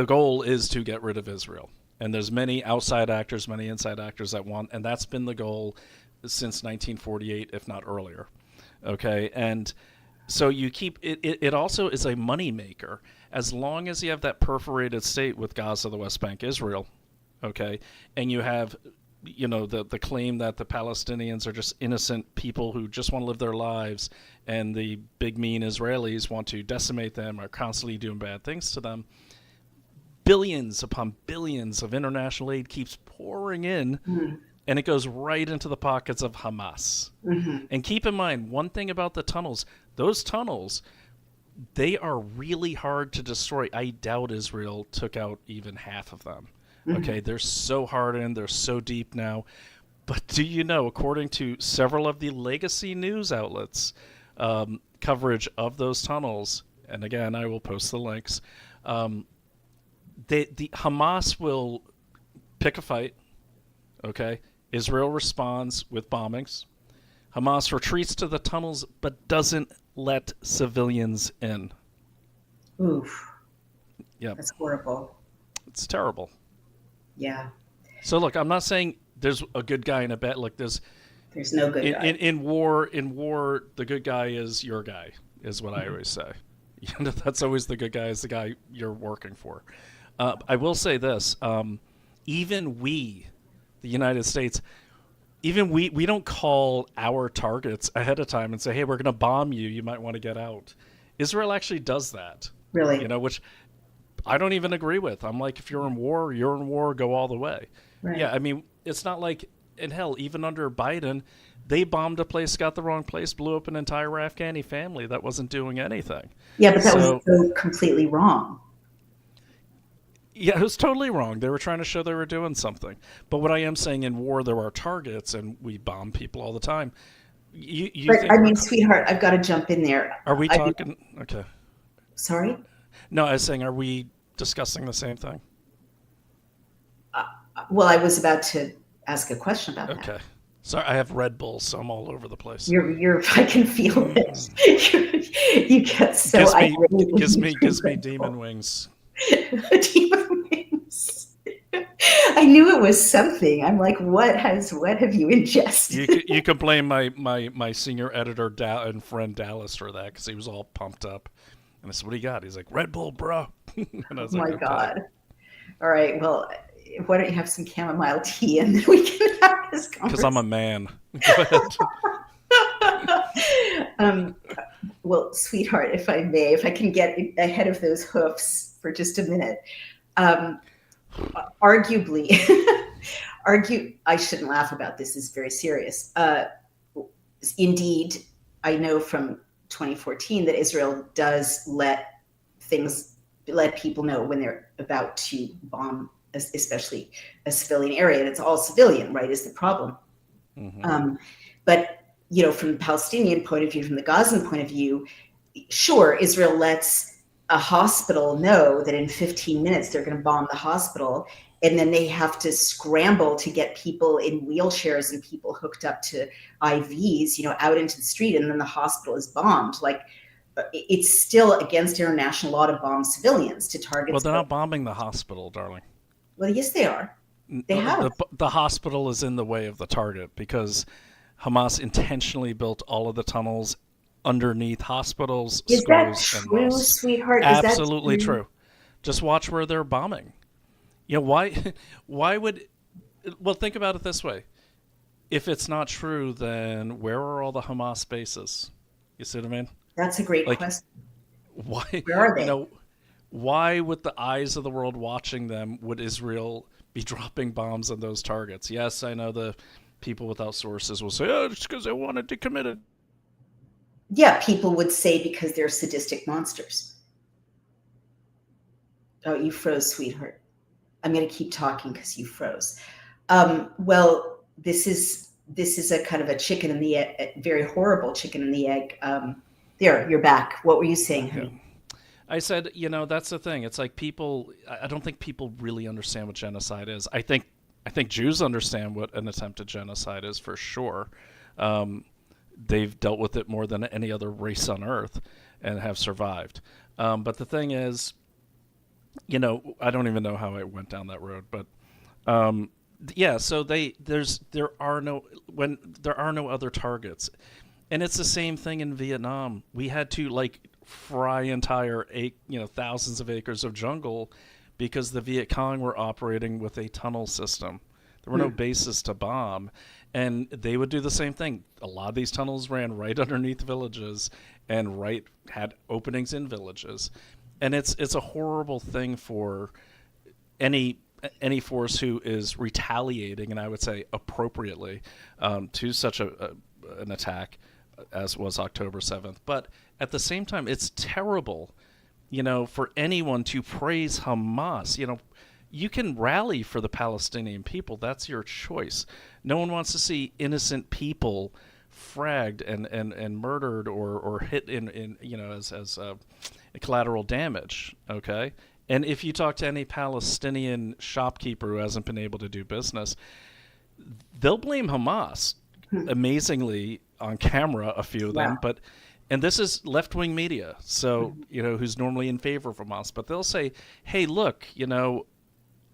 goal is to get rid of Israel. And there's many outside actors, many inside actors that want, and that's been the goal since 1948, if not earlier. Okay, and so you keep it. It also is a money maker as long as you have that perforated state with Gaza, the West Bank, Israel. Okay, and you have, the claim that the Palestinians are just innocent people who just want to live their lives, and the big mean Israelis want to decimate them, are constantly doing bad things to them. Billions upon billions of international aid keeps pouring in. Mm-hmm. And it goes right into the pockets of Hamas. Mm-hmm. And keep in mind, one thing about the tunnels, those tunnels, they are really hard to destroy. I doubt Israel took out even half of them. Mm-hmm. Okay, they're so hardened, they're so deep now. But do you know, according to several of the legacy news outlets, coverage of those tunnels, and again, I will post the links, the Hamas will pick a fight, okay? Israel responds with bombings. Hamas retreats to the tunnels but doesn't let civilians in. Oof. Yep. That's horrible. It's terrible. Yeah. So look, I'm not saying there's a good guy and a bad. Look, There's no good guy. in war. In war, the good guy is your guy. Is what I always say. That's always the good guy. Is the guy you're working for. I will say this: even we, the United States, even we don't call our targets ahead of time and say, "Hey, we're going to bomb you. You might want to get out." Israel actually does that. Really? Which I don't even agree with. I'm like, if you're in war, you're in war. Go all the way. Right. Yeah, I mean, it's not like, in hell, even under Biden, they bombed a place, got the wrong place, blew up an entire Afghani family that wasn't doing anything. Yeah, but that was so completely wrong. Yeah, it was totally wrong. They were trying to show they were doing something. But what I am saying, in war, there are targets, and we bomb people all the time. But I mean, sweetheart, I've got to jump in there. Are we talking? Okay. Sorry? No, I was saying, are we discussing the same thing? Well, I was about to ask a question about that. Okay. Sorry, I have Red Bull, so I'm all over the place. I can feel it. You get so gives me demon wings. Demon wings. I knew it was something. I'm like, what have you ingested? You could blame my senior editor and friend Dallas for that, because he was all pumped up. And I said, "What do you got?" He's like, "Red Bull, bro." And I was like, God. All right, well, why don't you have some chamomile tea and then we can have this conversation? Because I'm a man. Go ahead. Well, sweetheart, if I can get ahead of those hoofs for just a minute. Arguably, I shouldn't laugh about this. It's very serious. Indeed, I know from 2014 that Israel does let people know when they're about to bomb, especially a civilian area, and it's all civilian, right, is the problem. Mm-hmm. But from the Palestinian point of view, from the Gazan point of view, sure, Israel lets a hospital know that in 15 minutes they're going to bomb the hospital, and then they have to scramble to get people in wheelchairs and people hooked up to IVs, out into the street, and then the hospital is bombed. Like, it's still against international law to bomb civilians, to target. Well, they're not bombing the hospital, darling. Well, yes, they are. They have. The hospital is in the way of the target because Hamas intentionally built all of the tunnels underneath hospitals, schools, and mosques. Sweetheart? Absolutely is that true? Just watch where they're bombing. Why would... Well, think about it this way. If it's not true, then where are all the Hamas bases? You see what I mean? That's a great question. Why? Where are they? Why, with the eyes of the world watching them, would Israel be dropping bombs on those targets? Yes, I know the people without sources will say, "Oh, it's because they wanted to commit it." Yeah, people would say because they're sadistic monsters. Oh, you froze, sweetheart. I'm going to keep talking because you froze. Well, this is a kind of a chicken and the egg, a very horrible chicken and the egg. There, you're back. What were you saying, honey? Yeah. I said, that's the thing. It's like I don't think people really understand what genocide is. I think Jews understand what an attempted genocide is for sure. They've dealt with it more than any other race on earth and have survived. But the thing is, I don't even know how I went down that road, but yeah. So there are no other targets, and it's the same thing in Vietnam. We had to fry entire thousands of acres of jungle because the Viet Cong were operating with a tunnel system. There were no bases to bomb, and they would do the same thing. A lot of these tunnels ran right underneath villages and had openings in villages. And it's a horrible thing for any force who is retaliating, and I would say appropriately, to such an attack as was October 7th. But at the same time, it's terrible, for anyone to praise Hamas. You can rally for the Palestinian people. That's your choice. No one wants to see innocent people fragged and murdered or hit in as collateral damage. Okay, and if you talk to any Palestinian shopkeeper who hasn't been able to do business, they'll blame Hamas. Amazingly, on camera, a few of them, but and this is left-wing media, so Mhm. who's normally in favor of Hamas, but they'll say, "Hey, look,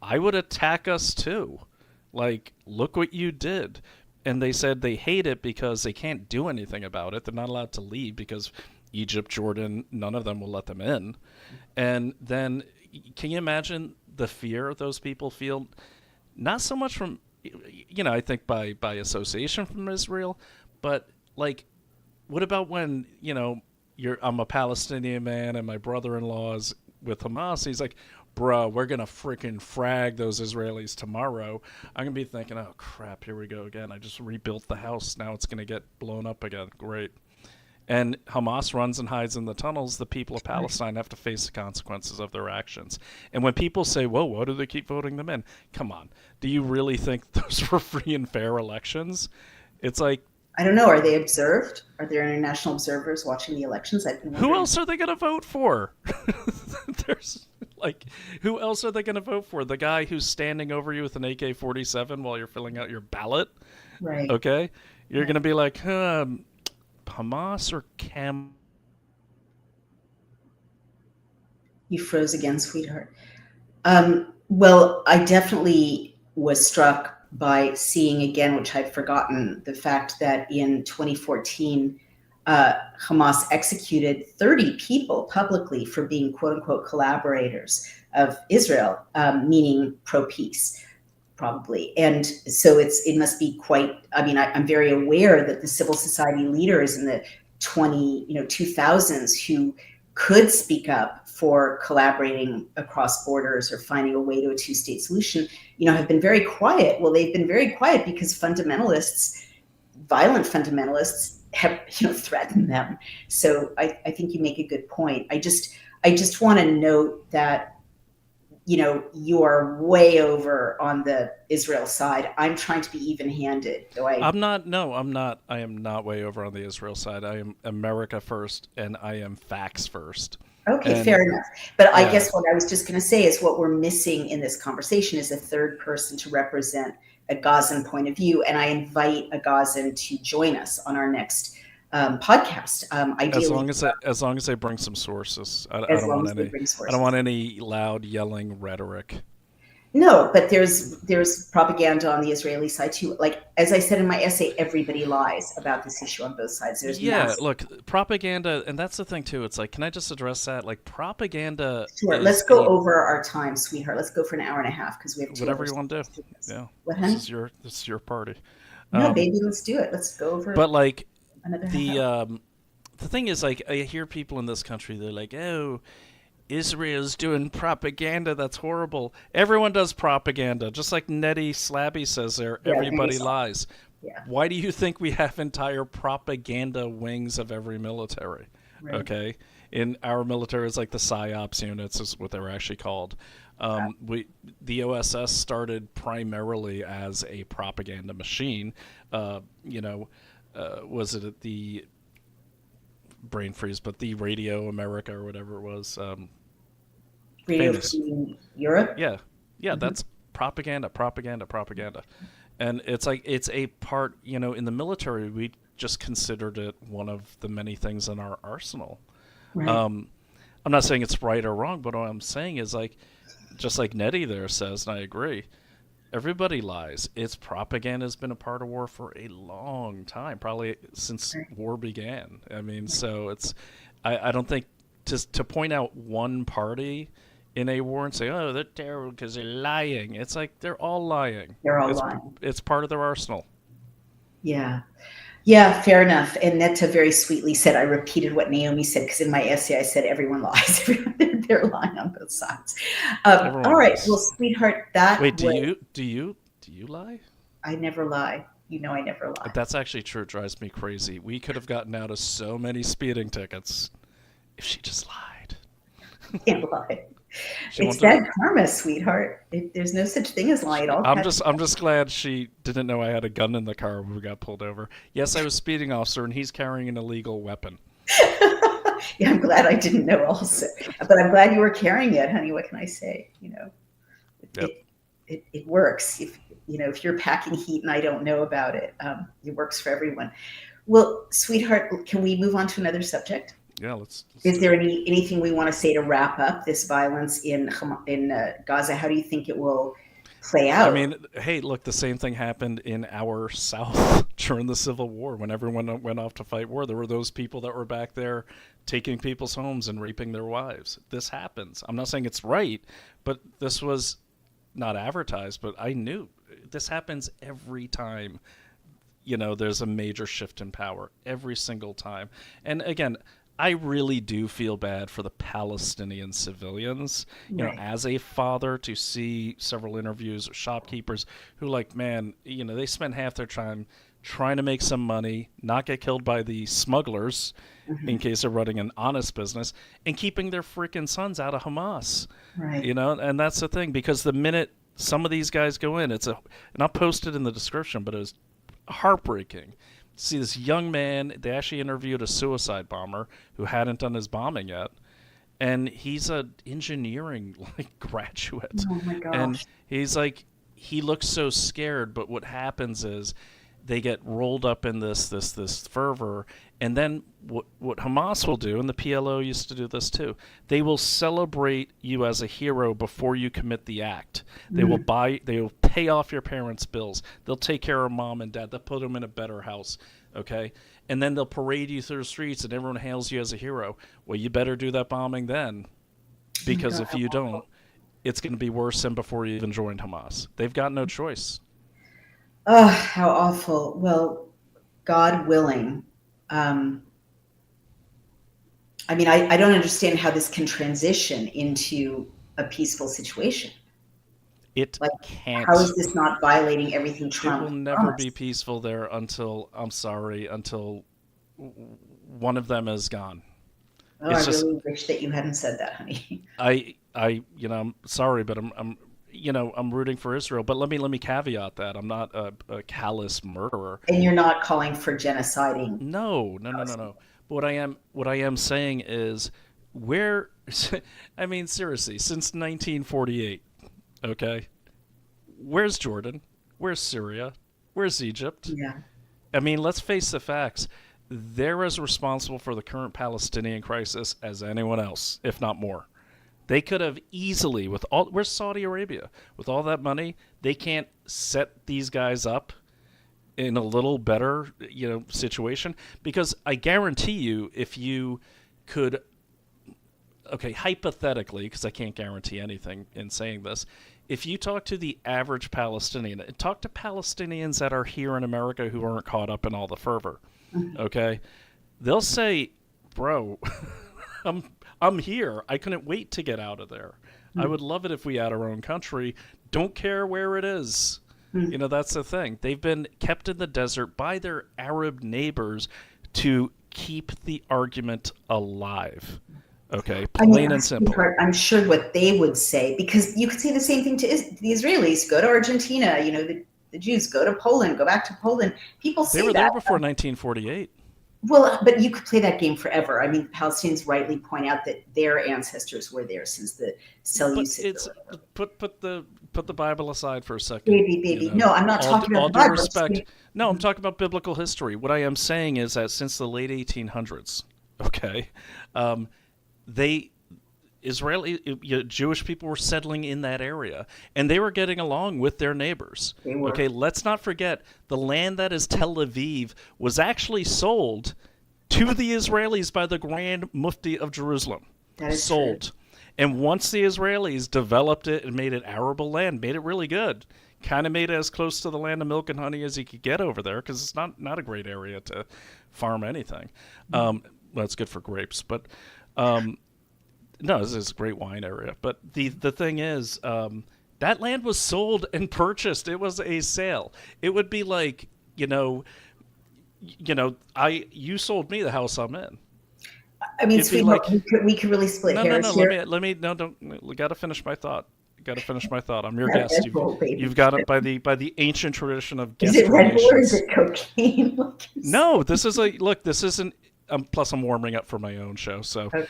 I would attack us too. Like, look what you did." And they said they hate it because they can't do anything about it. They're not allowed to leave because Egypt, Jordan, none of them will let them in. And then, can you imagine the fear those people feel? Not so much from, I think by association from Israel, but like, what about when I'm a Palestinian man and my brother-in-law is with Hamas? He's like, "Bruh, we're gonna freaking frag those Israelis tomorrow." I'm gonna be thinking, "Oh crap, here we go again. I just rebuilt the house. Now it's gonna get blown up again. Great." And Hamas runs and hides in the tunnels. The people of Palestine have to face the consequences of their actions. And when people say, "Well, why do they keep voting them in?" Come on, do you really think those were free and fair elections? It's like, I don't know. Are they observed? Are there international observers watching the elections? I've been who wondering. else are they going to vote for? There's like, who else are they going to vote for? The guy who's standing over you with an AK-47 while you're filling out your ballot? Right. Okay, you're Right. going to be like, Hamas or Cam? You froze again, sweetheart. Well, I definitely was struck by seeing again, which I'd forgotten, the fact that in 2014, Hamas executed 30 people publicly for being quote unquote collaborators of Israel, meaning pro peace, probably. And so it must be quite, I mean, I'm very aware that the civil society leaders in the 2000s who could speak up for collaborating across borders or finding a way to a two-state solution, have been very quiet. Well, they've been very quiet because fundamentalists, violent fundamentalists, have threatened them. So I think you make a good point. I just want to note that you are way over on the Israel side. I'm trying to be even-handed, though I. I'm not. No, I'm not. I am not way over on the Israel side. I am America first, and I am facts first. Okay, And fair enough. But I yeah, guess what I was just going to say is what we're missing in this conversation is a third person to represent a Gazan point of view. And I invite a Gazan to join us on our next podcast. as Ideally, long as they bring some sources, I as don't long want as they any. bring I don't want sources. any loud yelling rhetoric. No, but there's propaganda on the Israeli side too. Like as I said in my essay, everybody lies about this issue on both sides. There's Yeah, massive. look, propaganda, and that's the thing too. It's like, can I just address that? Like, propaganda Sure, let's is go over our time, sweetheart. Let's go for an hour and a half because we have two whatever other you want to do. speakers. Yeah, What, honey? this is your party. No, Um, baby, let's do it. Let's go but over like another half the hour. the thing is, like, I hear people in this country, they're like, "Oh, Israel's doing propaganda. That's horrible." Everyone does propaganda, just like Nettie Slabby says there. Yeah, maybe Everybody so. lies. Yeah, Why do you think we have entire propaganda wings of every military? right. Okay, in our military, it's like the psyops units is what they're actually called. We the OSS started primarily as a propaganda machine. Uh, you know, was it at the brain freeze, but the Radio America or whatever it was, Radio famous. Free Europe. Yeah, yeah, Hmm. that's propaganda, propaganda, propaganda, and it's like it's a part. In the military, we just considered it one of the many things in our arsenal. Right. Um, I'm not saying it's right or wrong, but what I'm saying is like, just like Nettie there says, and I agree. Everybody lies. It's propaganda has been a part of war for a long time, probably since Right. war began. I mean, Right. so it's I don't think to point out one party in a war and say, "Oh, they're terrible because they're lying." It's like they're all lying. They're all It's lying. it's part of their arsenal. Yeah. Yeah, fair enough. And Netta very sweetly said, I repeated what Naomi said because in my essay I said everyone lies. They're lying on both sides. All Everyone right. Well, lies. sweetheart, that Wait, was, do you lie? I never lie. I never lie. That's actually true. It drives me crazy. We could have gotten out of so many speeding tickets if she just lied. Can't lie. She It's won't do it. bad karma, sweetheart. There's no such thing as lying. It all catches I'm just glad she didn't know I had a gun in the car when we got pulled over. Yes, I was a speeding officer, and he's carrying an illegal weapon. Yeah, I'm glad I didn't know also. But I'm glad you were carrying it, honey. What can I say? Yep. It works. If you're packing heat and I don't know about it, it works for everyone. Well, sweetheart, can we move on to another subject? Yeah, let's Is do there it. anything we want to say to wrap up this violence in Gaza? How do you think it will play I out? mean, hey, look, the same thing happened in our South during the Civil War. When everyone went off to fight war, there were those people that were back there taking people's homes and raping their wives. This happens. I'm not saying it's right, but this was not advertised, but I knew this happens every time. There's a major shift in power every single time. And again, I really do feel bad for the Palestinian civilians. Right. As a father, to see several interviews of shopkeepers who, like, man, they spend half their time trying to make some money, not get killed by the smugglers in case they're running an honest business, and keeping their freaking sons out of Hamas. Right. And that's the thing, because the minute some of these guys go in, and I'll post it in the description, but it was heartbreaking. See this young man, they actually interviewed a suicide bomber who hadn't done his bombing yet, and he's an engineering graduate. Oh my And gosh. he's like, he looks so scared, but what happens is they get rolled up in this fervor, and then what Hamas will do, and the PLO used to do this too, they will celebrate you as a hero before you commit the act. They will pay off your parents' bills. They'll take care of mom and dad. They'll put them in a better house, okay? And then they'll parade you through the streets, and everyone hails you as a hero. Well, you better do that bombing then, because if you don't, it's going to be worse than before you even joined Hamas. They've got no choice. Oh, how awful. Well, God willing. Um, I mean, I don't understand how this can transition into a peaceful situation. It Like, can't. how is this not violating everything It will Trump never be promised? peaceful there until, I'm sorry, until one of them is gone. Oh, I It's just, really wish that you hadn't said that, honey. I'm sorry, but I'm rooting for Israel. But let me caveat that I'm not a callous murderer. And you're not calling for genociding. No, no, no, no, no. But what I am saying is, where, I mean, seriously, since 1948, okay, where's Jordan? Where's Syria? Where's Egypt? Yeah. I mean, let's face the facts. They're as responsible for the current Palestinian crisis as anyone else, if not more. They could have easily, where's Saudi Arabia? With all that money, they can't set these guys up in a little better, situation. Because I guarantee you, if you could, okay, hypothetically, because I can't guarantee anything in saying this, if you talk to the average Palestinian, talk to Palestinians that are here in America who aren't caught up in all the fervor, okay, they'll say, bro, I'm I'm here. I couldn't wait to get out of there. I would love it if we had our own country. Don't care where it is. That's the thing. They've been kept in the desert by their Arab neighbors to keep the argument alive. Okay, I mean, plain and simple. I'm sure what they would say, because you could say the same thing to the Israelis. Go to Argentina. The Jews go to Poland. Go back to Poland. People They say were that. there before 1948. Well, but you could play that game forever. I mean, the Palestinians rightly point out that their ancestors were there since the But Seleucids. it's put the Bible aside for a second. Baby. No, I'm not talking about All the due Bible. respect. No, I'm talking about biblical history. What I am saying is that since the late 1800s, okay, they Jewish people were settling in that area, and they were getting along with their neighbors. They were. Okay, let's not forget the land that is Tel Aviv was actually sold to the Israelis by the Grand Mufti of Jerusalem. That is sold. true. And once the Israelis developed it and made it arable land, made it really good, kind of made it as close to the land of milk and honey as you could get over there, because it's not a great area to farm anything. Well, it's good for grapes, but no, this is a great wine area. But the thing is, that land was sold and purchased. It was a sale. It would be like, you sold me the house I'm in. I mean, It'd be sweetheart, like- we could really split No, hairs no. here. Let me. No, don't. We got to finish my thought. I'm your Red guest. Bull, baby. You've got it by the ancient tradition of Is guest it Red Bull or is relations. it cocaine? No, this is a look. This isn't. Plus, I'm warming up for my own show. So, Okay.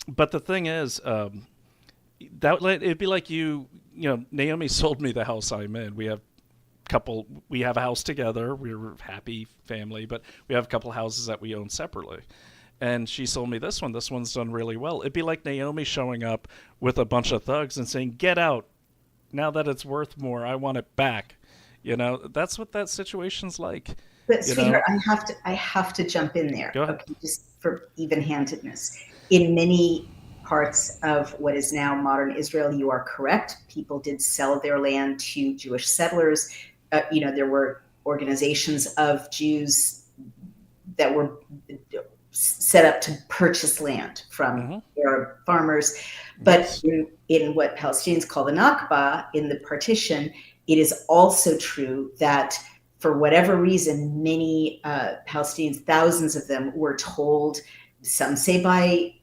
but the thing is, it'd be like Naomi sold me the house I'm in. We have we have a house together. We're a happy family, but we have a couple houses that we own separately. And she sold me this one. This one's done really well. It'd be like Naomi showing up with a bunch of thugs and saying, "Get out. Now that it's worth more, I want it back." That's what that situation's like. But sweetheart, I have to jump in there. Go ahead. Okay, just for even-handedness. In many parts of what is now modern Israel, you are correct. People did sell their land to Jewish settlers. There were organizations of Jews that were set up to purchase land from Arab farmers. But in what Palestinians call the Nakba, in the partition, it is also true that for whatever reason, many Palestinians, thousands of them, were told, some say by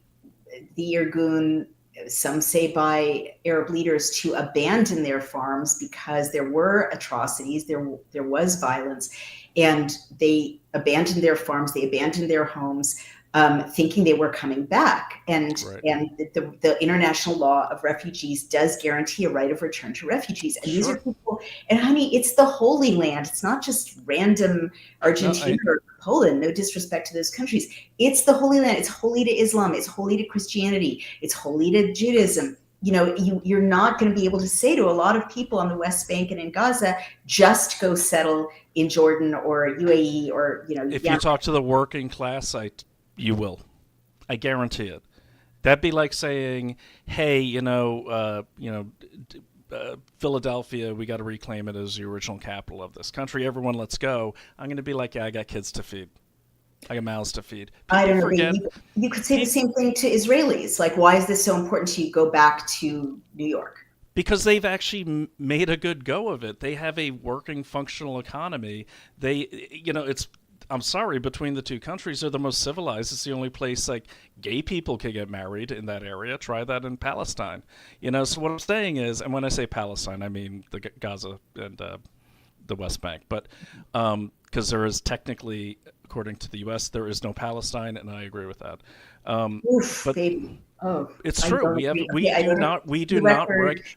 the Irgun, some say by Arab leaders, to abandon their farms because there were atrocities, there was violence, and they abandoned their farms, they abandoned their homes, thinking they were coming back. And the international law of refugees does guarantee a right of return to refugees. And these are people, and honey, it's the Holy Land. It's not just random Argentina or Poland, no disrespect to those countries. It's the Holy Land. It's holy to Islam. It's holy to Christianity. It's holy to Judaism. You're not going to be able to say to a lot of people on the West Bank and in Gaza, just go settle in Jordan or UAE or, If you talk to the working class, you will. I guarantee it. That'd be like saying, "Hey, Philadelphia, we got to reclaim it as the original capital of this country. Everyone, let's go." I'm going to be like, "Yeah, I got kids to feed. I got mouths to feed." I don't know. You could say the same thing to Israelis. Like, why is this so important to you? Go back to New York. Because they've actually made a good go of it. They have a working, functional economy. I'm sorry, between the two countries, they're the most civilized. It's the only place like gay people can get married in that area. Try that in Palestine. So what I'm saying is, and when I say Palestine, I mean the Gaza and the West Bank. But because there is technically, according to the U.S., there is no Palestine, and I agree with that. But baby. Oh, it's true.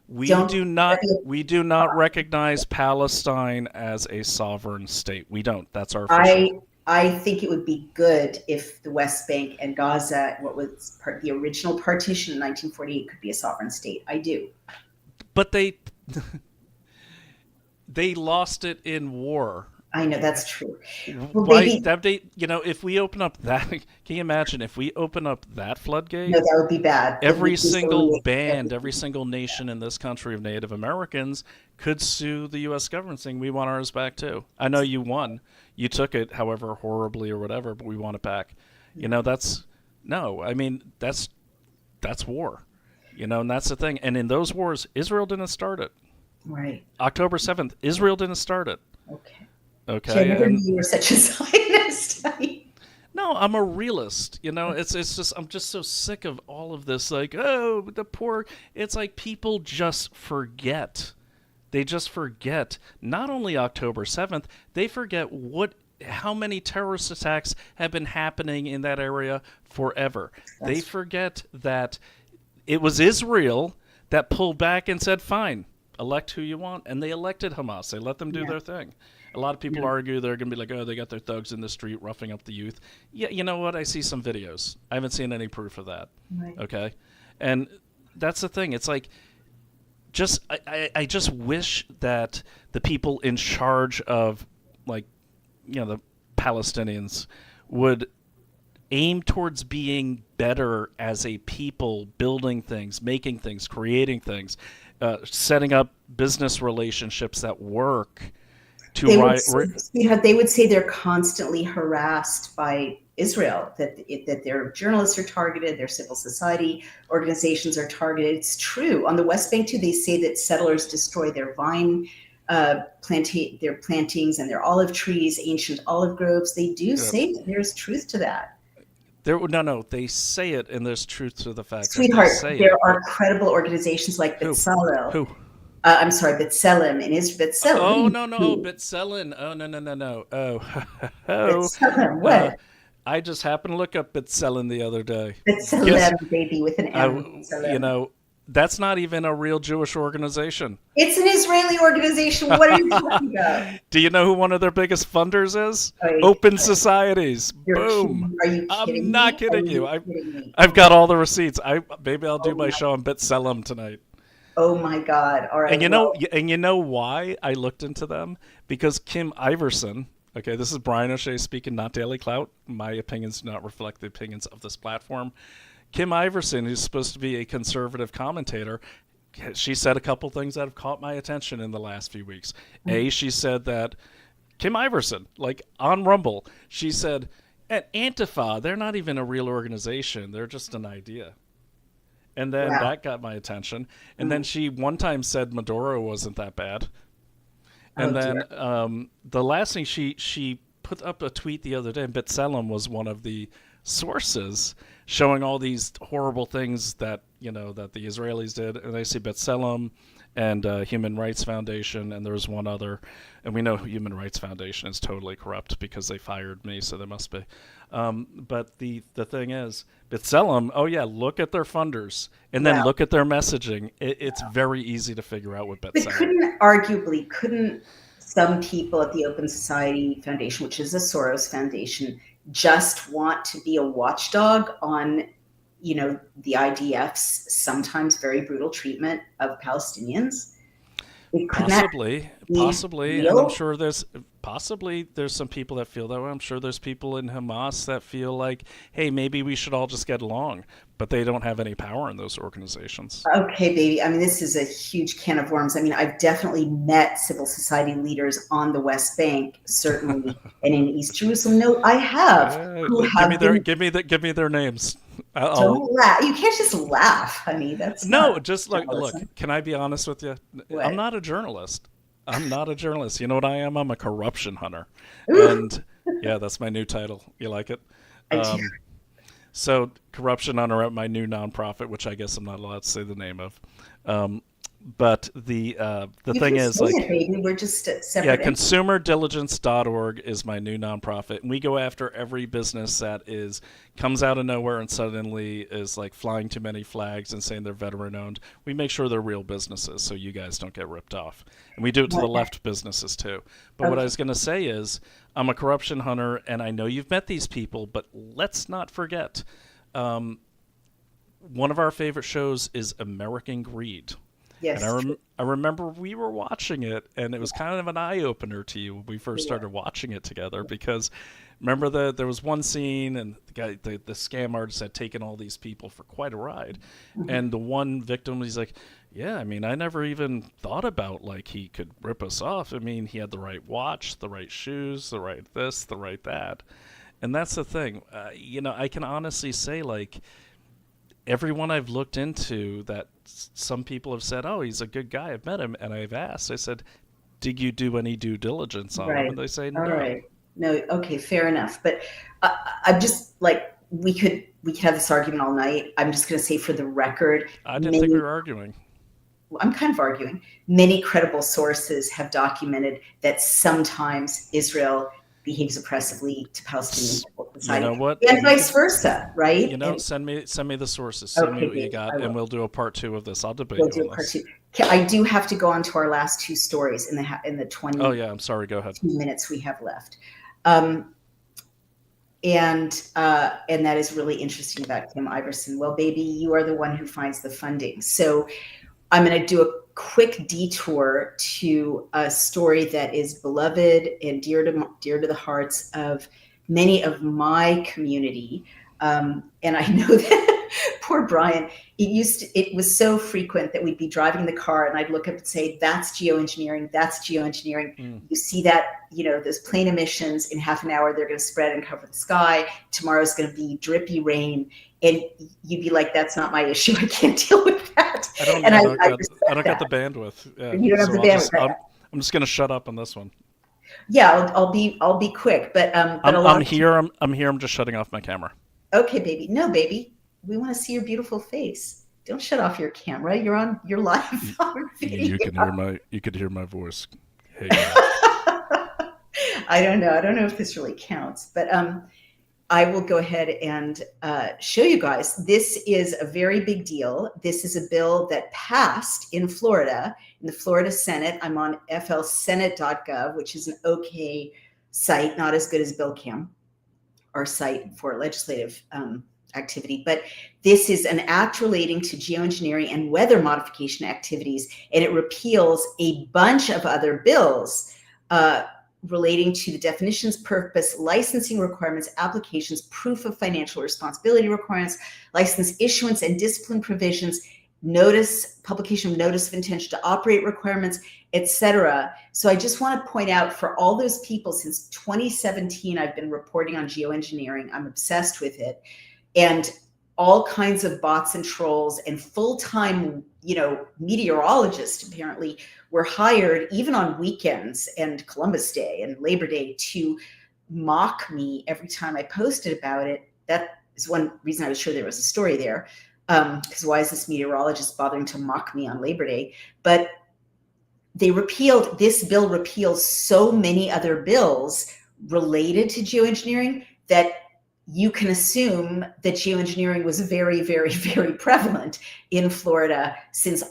We do not recognize Palestine as a sovereign state. We don't. That's our official. I think it would be good if the West Bank and Gaza, what was the original partition in 1948, could be a sovereign state. I do. But they lost it in war. I know, that's true. Well, why, if we open up that, can you imagine if we open up that floodgate? No, that would be bad. Every single band, every single nation in this country of Native Americans could sue the U.S. government saying, "We want ours back too. I know you won. You took it, however horribly or whatever, but we want it back." That's war. And that's the thing. And in those wars, Israel didn't start it. Right. October 7th, Israel didn't start it. Okay. I never knew you were such a Zionist. No, I'm a realist. It's just I'm just so sick of all of this. Like, oh, the poor. It's like people just forget. They just forget not only October 7th. They forget how many terrorist attacks have been happening in that area forever. They forget that it was Israel that pulled back and said, "Fine, elect who you want," and they elected Hamas. They let them do their thing. A lot of people argue they're going to be like, "Oh, they got their thugs in the street roughing up the youth." Yeah, you know what? I see some videos. I haven't seen any proof of that. Right. Okay? And that's the thing. It's like, I just wish that the people in charge of, the Palestinians would aim towards being better as a people, building things, making things, creating things, setting up business relationships that work. They would say they're constantly harassed by Israel, that their journalists are targeted, their civil society organizations are targeted. It's true. On the West Bank, too, they say that settlers destroy their vine their plantings and their olive trees, ancient olive groves. They do say that there's truth to that. They say it, and there's truth to the fact. Sweetheart, there are credible organizations like B'Tselem. Who? I'm sorry, B'Tselem in Israel. B'Tselem. Oh, no, B'Tselem. Oh, no. Oh, B'Tselem, what? I just happened to look up B'Tselem the other day. B'Tselem, baby, with an M. That's not even a real Jewish organization. It's an Israeli organization. What are you talking about? Do you know who one of their biggest funders is? Like, Open Societies. you're Boom. kidding. Are you I'm kidding not me? Are kidding you. you kidding me? I've got all the receipts. Maybe I'll do Oh my my, show on B'Tselem tonight. oh my God. All right. Well, And you know why I looked into them? Because Kim Iverson. Okay, this is Brian O'Shea speaking, not Daily Clout. My opinions do not reflect the opinions of this platform. Kim Iverson, who's supposed to be a conservative commentator, she said a couple things that have caught my attention in the last few weeks. She said that Kim Iverson, like on Rumble, she said, at Antifa, they're not even a real organization. They're just an idea. And then wow. that got my attention. And then she one time said Maduro wasn't that bad. Oh And then dear. the last thing she put up a tweet the other day, and B'Tselem was one of the sources showing all these horrible things that that the Israelis did. And I see B'Tselem and Human Rights Foundation, and there's one other, and we know Human Rights Foundation is totally corrupt because they fired me, so they must be. But the thing is, B'Tselem, oh yeah, look at their funders, and then Wow. look at their messaging. It's very easy to figure out what But B'Tselem. couldn't some people at the Open Society Foundation, which is a Soros foundation, just want to be a watchdog on, the IDF's sometimes very brutal treatment of Palestinians? Couldn't that Possibly, and I'm real? sure there's some people that feel that way. I'm sure there's people in Hamas that feel like, hey, maybe we should all just get along, but they don't have any power in those organizations. Okay, baby. I mean, this is a huge can of worms. I mean, I've definitely met civil society leaders on the West Bank, certainly, and in East Jerusalem. No, I have. Who have been, Give me their names. don't laugh. You can't just laugh, honey. That's No, not just like, look, journalism. can I be honest with you? What? I'm not a journalist. I'm not a journalist. You know what I am? I'm a corruption hunter. Ooh, And yeah, that's my new title. You like it? I do. So, corruption hunter at my new nonprofit, which I guess I'm not allowed to say the name of. But the You thing can is, say like, it, baby. We're just yeah, separate entities. consumerdiligence.org is my new nonprofit, and we go after every business that comes out of nowhere and suddenly is like flying too many flags and saying they're veteran owned. We make sure they're real businesses so you guys don't get ripped off. And we do it to the left businesses too. But what I Okay. was going to say is I'm a corruption hunter, and I know you've met these people, but let's not forget one of our favorite shows is American Greed. And Yes. True. I remember we were watching it, and it was kind of an eye opener to you when we first Yeah. started watching it together. Because remember there was one scene, and the scam artist had taken all these people for quite a ride, and the one victim, he's like, "Yeah, I mean, I never even thought about like he could rip us off. I mean, he had the right watch, the right shoes, the right this, the right that." And that's the thing. I can honestly say, like, everyone I've looked into that some people have said, oh, he's a good guy. I've met him, and I've asked. I said, did you do any due diligence on him? Right. And they say All no. right. No. Okay. Fair enough. But I'm just like we could have this argument all night. I'm just going to say for the record, I didn't think we were arguing. I'm kind of arguing. Many credible sources have documented that sometimes Israel behaves oppressively to Palestinian You society, know what? and vice versa, right? Send me the sources. Send me Okay, what you babe, I got, and will. we'll do a part 2 of this. I'll debate We'll you do a on part this. two. I do have to go on to our last two stories in the 20 Oh yeah, I'm sorry. Go ahead. minutes we have left. And that is really interesting about Kim Iverson. Well, baby, you are the one who finds the funding. So I'm going to do a quick detour to a story that is beloved and dear to the hearts of many of my community. And I know that poor Brian, it was so frequent that we'd be driving the car and I'd look up and say, that's geoengineering, that's geoengineering. You see that, those plane emissions in half an hour, they're going to spread and cover the sky. Tomorrow's going to be drippy rain. And you'd be like, that's not my issue. I can't deal with that. I don't got the bandwidth. Yeah, you don't have the bandwidth. I'm just going to shut up on this one. Yeah, I'll be quick, but I'm here. I'm just shutting off my camera. Okay, baby. No, baby. We want to see your beautiful face. Don't shut off your camera. You're live on video. You could hear my voice. Hey. I don't know if this really counts, but I will go ahead and show you guys. This is a very big deal. This is a bill that passed in Florida, in the Florida Senate. I'm on flsenate.gov, which is an okay site, not as good as BillCam, our site for legislative activity. But this is an act relating to geoengineering and weather modification activities, and it repeals a bunch of other bills relating to the definitions, purpose, licensing requirements, applications, proof of financial responsibility requirements, license issuance and discipline provisions, notice, publication of notice of intention to operate requirements, etc. So I just want to point out, for all those people, since 2017, I've been reporting on geoengineering. I'm obsessed with it. And all kinds of bots and trolls and full-time, meteorologists apparently were hired even on weekends and Columbus Day and Labor Day to mock me every time I posted about it. That is one reason I was sure there was a story there. Because why is this meteorologist bothering to mock me on Labor Day? But this bill repeals so many other bills related to geoengineering that you can assume that geoengineering was very, very, very prevalent in Florida since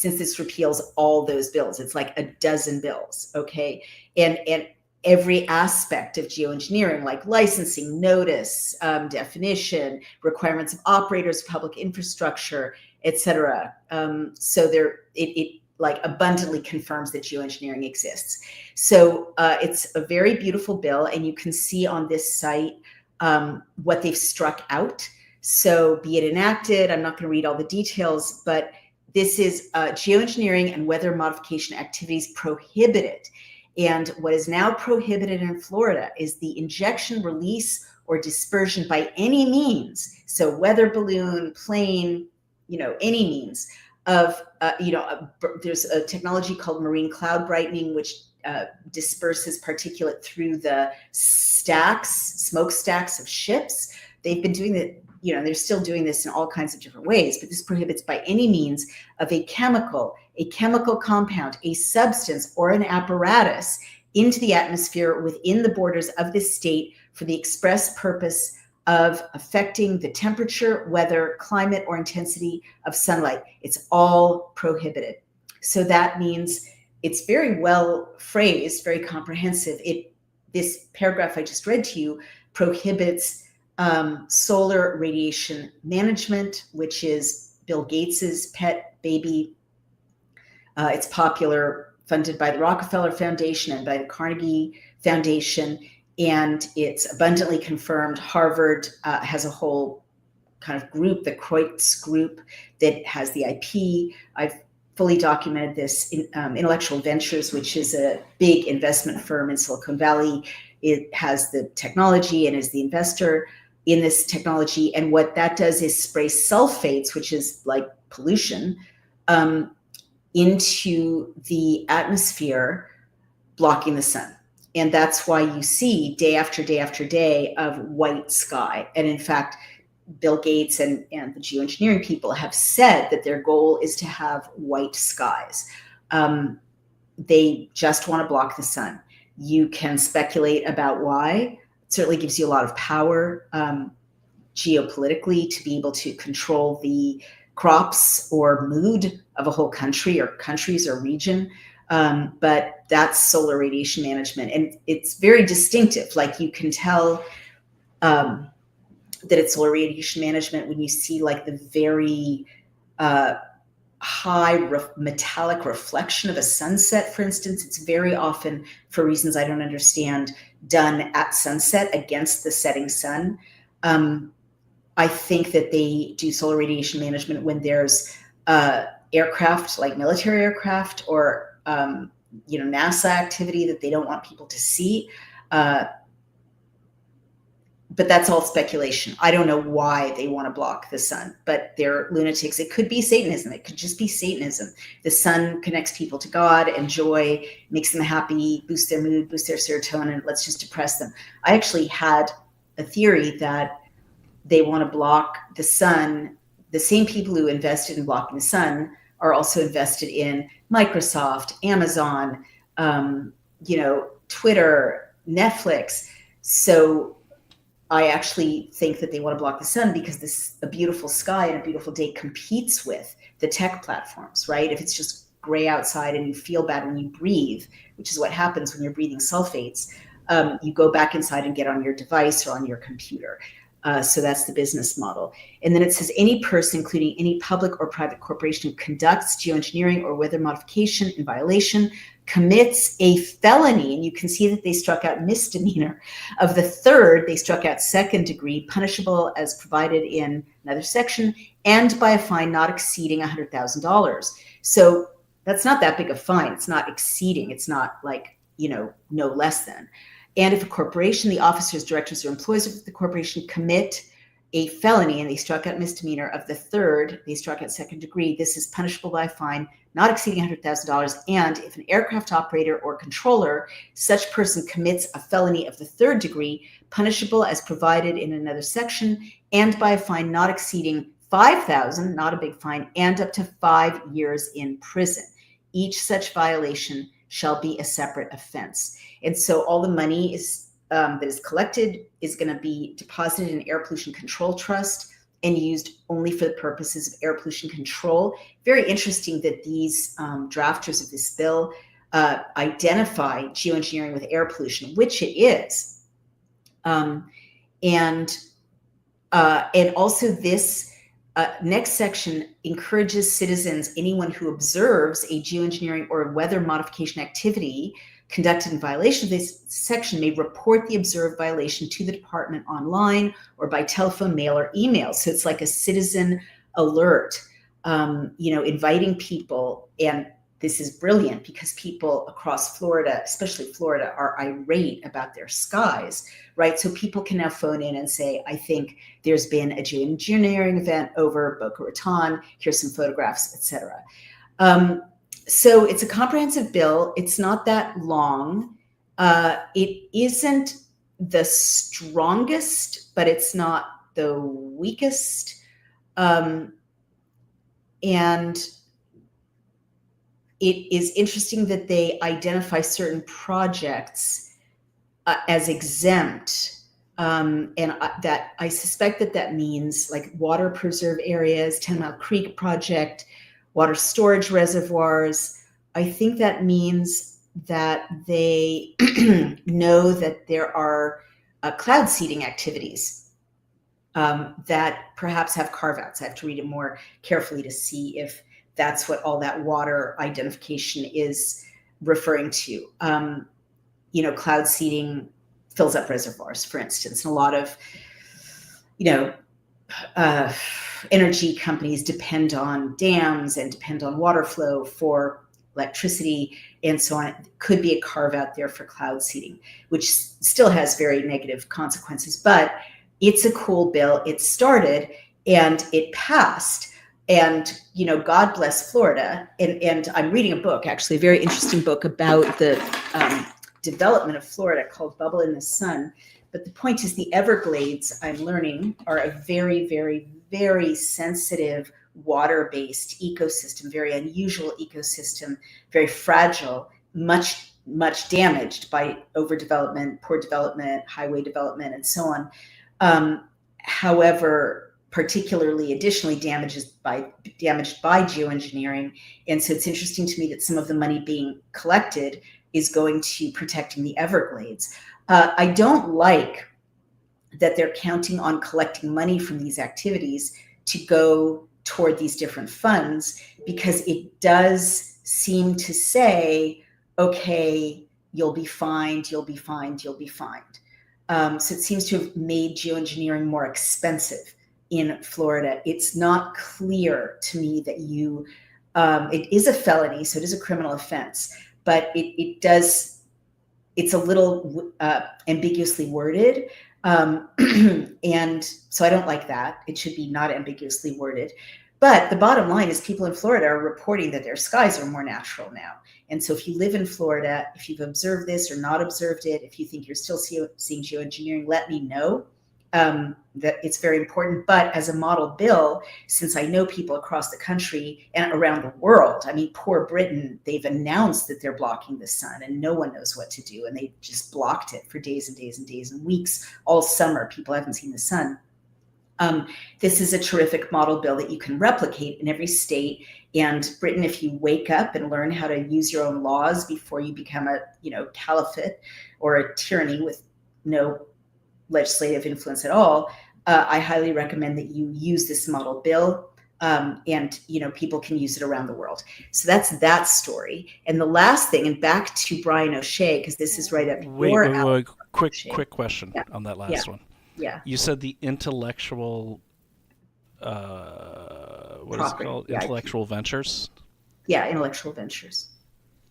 this repeals all those bills. It's like a dozen bills, okay? And every aspect of geoengineering, like licensing, notice, definition, requirements of operators, public infrastructure, etc. So it like abundantly confirms that geoengineering exists. So it's a very beautiful bill, and you can see on this site what they've struck out. So be it enacted, I'm not going to read all the details, but this is geoengineering and weather modification activities prohibited. And what is now prohibited in Florida is the injection, release, or dispersion by any means, so weather balloon, plane, any means of, there's a technology called marine cloud brightening, which disperses particulate through the smokestacks of ships. They've been doing that, they're still doing this in all kinds of different ways, but this prohibits by any means of a chemical compound, a substance, or an apparatus into the atmosphere within the borders of this state for the express purpose of affecting the temperature, weather, climate, or intensity of sunlight. It's all prohibited. So that means it's very well phrased, very comprehensive. This paragraph I just read to you prohibits solar radiation management, which is Bill Gates's pet baby. It's popular, funded by the Rockefeller Foundation and by the Carnegie Foundation, and it's abundantly confirmed. Harvard has a whole kind of group, the Kreutz group, that has the IP. I've fully documented this in Intellectual Ventures, which is a big investment firm in Silicon Valley. It has the technology and is the investor in this technology. And what that does is spray sulfates, which is like pollution, into the atmosphere, blocking the sun. And that's why you see day after day after day of white sky. And in fact, Bill Gates and the geoengineering people have said that their goal is to have white skies. They just want to block the sun. You can speculate about why. It certainly gives you a lot of power geopolitically to be able to control the crops or mood of a whole country or countries or region. But that's solar radiation management. And it's very distinctive. Like you can tell that it's solar radiation management when you see like the very high metallic reflection of a sunset, for instance. It's very often, for reasons I don't understand, done at sunset against the setting sun. I think that they do solar radiation management when there's aircraft, like military aircraft or NASA activity that they don't want people to see. But that's all speculation. I don't know why they want to block the sun, but they're lunatics. It could be Satanism. It could just be Satanism. The sun connects people to God and joy, makes them happy, boosts their mood, boosts their serotonin. Let's just depress them. I actually had a theory that they want to block the sun. The same people who invested in blocking the sun are also invested in Microsoft, Amazon, Twitter, Netflix. So I actually think that they want to block the sun because a beautiful sky and a beautiful day competes with the tech platforms, right? If it's just gray outside and you feel bad when you breathe, which is what happens when you're breathing sulfates, you go back inside and get on your device or on your computer. So that's the business model. And then it says any person, including any public or private corporation who conducts geoengineering or weather modification in violation, commits a felony. And you can see that they struck out misdemeanor. Of the third, they struck out second degree, punishable as provided in another section, and by a fine not exceeding $100,000. So that's not that big a fine. It's not exceeding. It's not like, no less than. And if a corporation, the officers, directors, or employees of the corporation commit a felony and they struck out misdemeanor, of the third, they struck out second degree, this is punishable by a fine not exceeding $100,000. And if an aircraft operator or controller, such person commits a felony of the third degree, punishable as provided in another section, and by a fine not exceeding $5,000, not a big fine, and up to 5 years in prison. Each such violation shall be a separate offense. And so all the money that is collected is going to be deposited in an air pollution control trust and used only for the purposes of air pollution control. Very interesting that these drafters of this bill identify geoengineering with air pollution, which it is. And also this next section encourages citizens, anyone who observes a geoengineering or weather modification activity conducted in violation of this section may report the observed violation to the department online or by telephone, mail, or email. So it's like a citizen alert, inviting people. And this is brilliant because people across Florida, especially Florida, are irate about their skies, right? So people can now phone in and say, I think there's been a geoengineering event over Boca Raton. Here's some photographs, etc. So it's a comprehensive bill. It's not that long. It isn't the strongest, but it's not the weakest. And it is interesting that they identify certain projects as exempt. That I suspect that means like water preserve areas, 10 Mile Creek project, water storage reservoirs. I think that means that they know that there are cloud seeding activities that perhaps have carve-outs. I have to read it more carefully to see if that's what all that water identification is referring to. Cloud seeding fills up reservoirs, for instance, and a lot of, energy companies depend on dams and depend on water flow for electricity and so on. It could be a carve out there for cloud seeding, which still has very negative consequences, but it's a cool bill. It started and it passed. And, God bless Florida. And I'm reading a book, actually, a very interesting book about the development of Florida called Bubble in the Sun. But the point is the Everglades, I'm learning, are a very, very, very sensitive water-based ecosystem, very unusual ecosystem, very fragile, much, much damaged by overdevelopment, poor development, highway development, and so on. However, particularly additionally damaged by geoengineering. And so it's interesting to me that some of the money being collected is going to protecting the Everglades. I don't like that they're counting on collecting money from these activities to go toward these different funds, because it does seem to say, okay, you'll be fined, you'll be fined, you'll be fined. So it seems to have made geoengineering more expensive in Florida. It's not clear to me that it is a felony, so it is a criminal offense, but it's a little ambiguously worded. And so I don't like that. It should be not ambiguously worded. But the bottom line is people in Florida are reporting that their skies are more natural now. And so if you live in Florida, if you've observed this or not observed it, if you think you're still seeing geoengineering, let me know. that it's very important. But as a model bill, since I know people across the country and around the world, I mean, poor Britain, they've announced that they're blocking the sun and no one knows what to do. And they just blocked it for days and days and days and weeks, all summer. People haven't seen the sun. This is a terrific model bill that you can replicate in every state. And Britain, if you wake up and learn how to use your own laws before you become a, caliphate or a tyranny with no legislative influence at all, I highly recommend that you use this model bill. And people can use it around the world. So that's that story. And the last thing, and back to Brian O'Shea, because this is right up your alley. Quick question on that last one. Yeah. You said the intellectual, what is it called? Yeah, intellectual ventures? Yeah, intellectual ventures.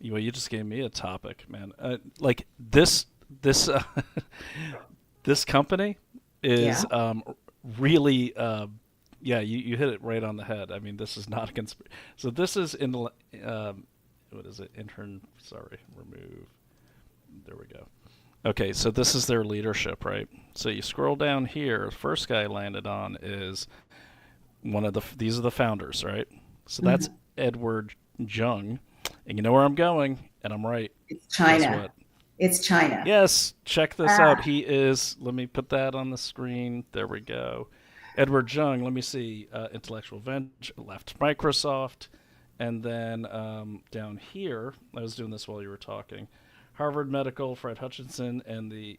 Well, you just gave me a topic, man. Like this this company is really, you hit it right on the head. I mean, this is not a conspiracy. So this is what is it? Remove. There we go. Okay, so this is their leadership, right? So you scroll down here. The first guy I landed on is these are the founders, right? So that's Edward Jung. And you know where I'm going, and I'm right. It's China. It's China. Yes, check this out. He is, let me put that on the screen. There we go. Edward Jung, let me see, intellectual venture, left Microsoft. And then down here, I was doing this while you were talking, Harvard Medical, Fred Hutchinson, and the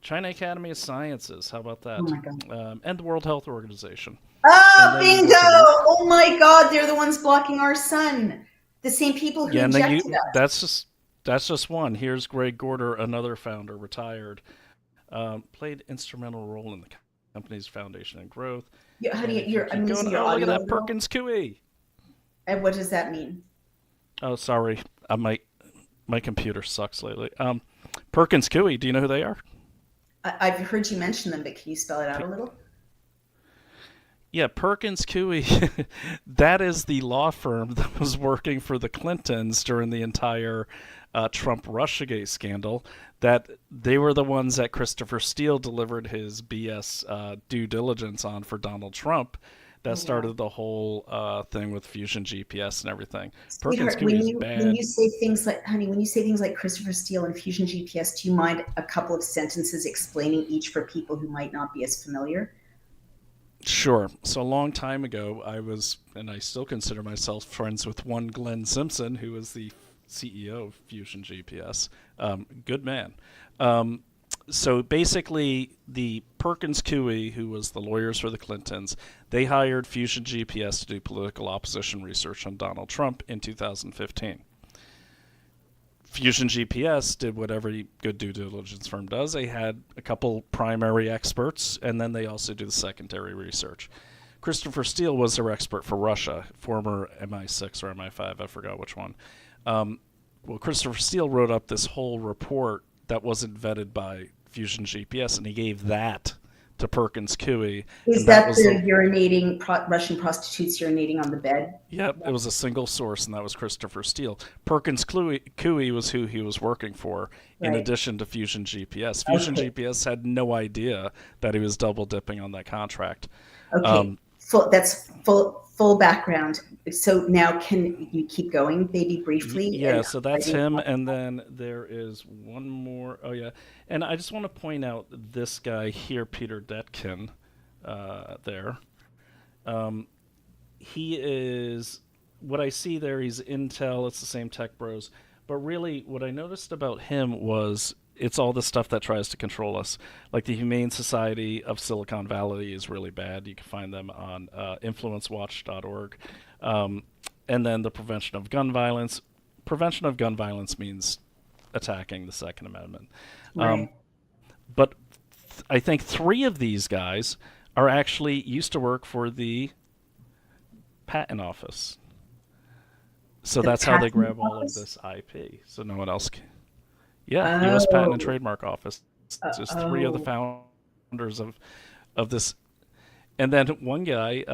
China Academy of Sciences. How about that? Oh my God. And the World Health Organization. Oh, bingo! Oh my God, they're the ones blocking our sun. The same people who injected us. That's just one. Here's Greg Gorder, another founder, retired. Played instrumental role in the company's foundation and growth. Yeah, I'm using your audio. Look at that Perkins Coie. And what does that mean? Oh, sorry. My computer sucks lately. Perkins Coie, do you know who they are? I've heard you mention them, but can you spell it out a little? Yeah, Perkins Coie, that is the law firm that was working for the Clintons during the entire Trump-Russiagate scandal. That they were the ones that Christopher Steele delivered his BS due diligence on for Donald Trump. That started the whole thing with Fusion GPS and everything. Perkins Coie is bad. When you say things like Christopher Steele and Fusion GPS, do you mind a couple of sentences explaining each for people who might not be as familiar? Sure. So a long time ago, I was, and I still consider myself, friends with one Glenn Simpson, who was the CEO of Fusion GPS. Good man. So basically, the Perkins Coie, who was the lawyers for the Clintons, they hired Fusion GPS to do political opposition research on Donald Trump in 2015. Fusion GPS did what every good due diligence firm does. They had a couple primary experts, and then they also do the secondary research. Christopher Steele was their expert for Russia, former MI6 or MI5, I forgot which one. Well, Christopher Steele wrote up this whole report that wasn't vetted by Fusion GPS, and he gave that to Perkins Coie. Is that the urinating Russian prostitutes urinating on the bed? Yep, it was a single source, and that was Christopher Steele. Perkins Coie was who he was working for, in addition to Fusion GPS. Fusion GPS had no idea that he was double dipping on that contract. Okay, that's full background. So now can you keep going, maybe briefly? Yeah, so that's him, and then there is one more. Oh, yeah. And I just want to point out this guy here, Peter Detkin, there. He is, what I see there, he's Intel, it's the same Tech Bros. But really, what I noticed about him was it's all the stuff that tries to control us. Like the Humane Society of Silicon Valley is really bad. You can find them on influencewatch.org. And then the prevention of gun violence. Prevention of gun violence means attacking the Second Amendment. Right. But I think three of these guys are actually used to work for the patent office. So that's how they grab all of this IP. So no one else can. Yeah, U.S. Patent and Trademark Office. Just three of the founders of this. And then one guy,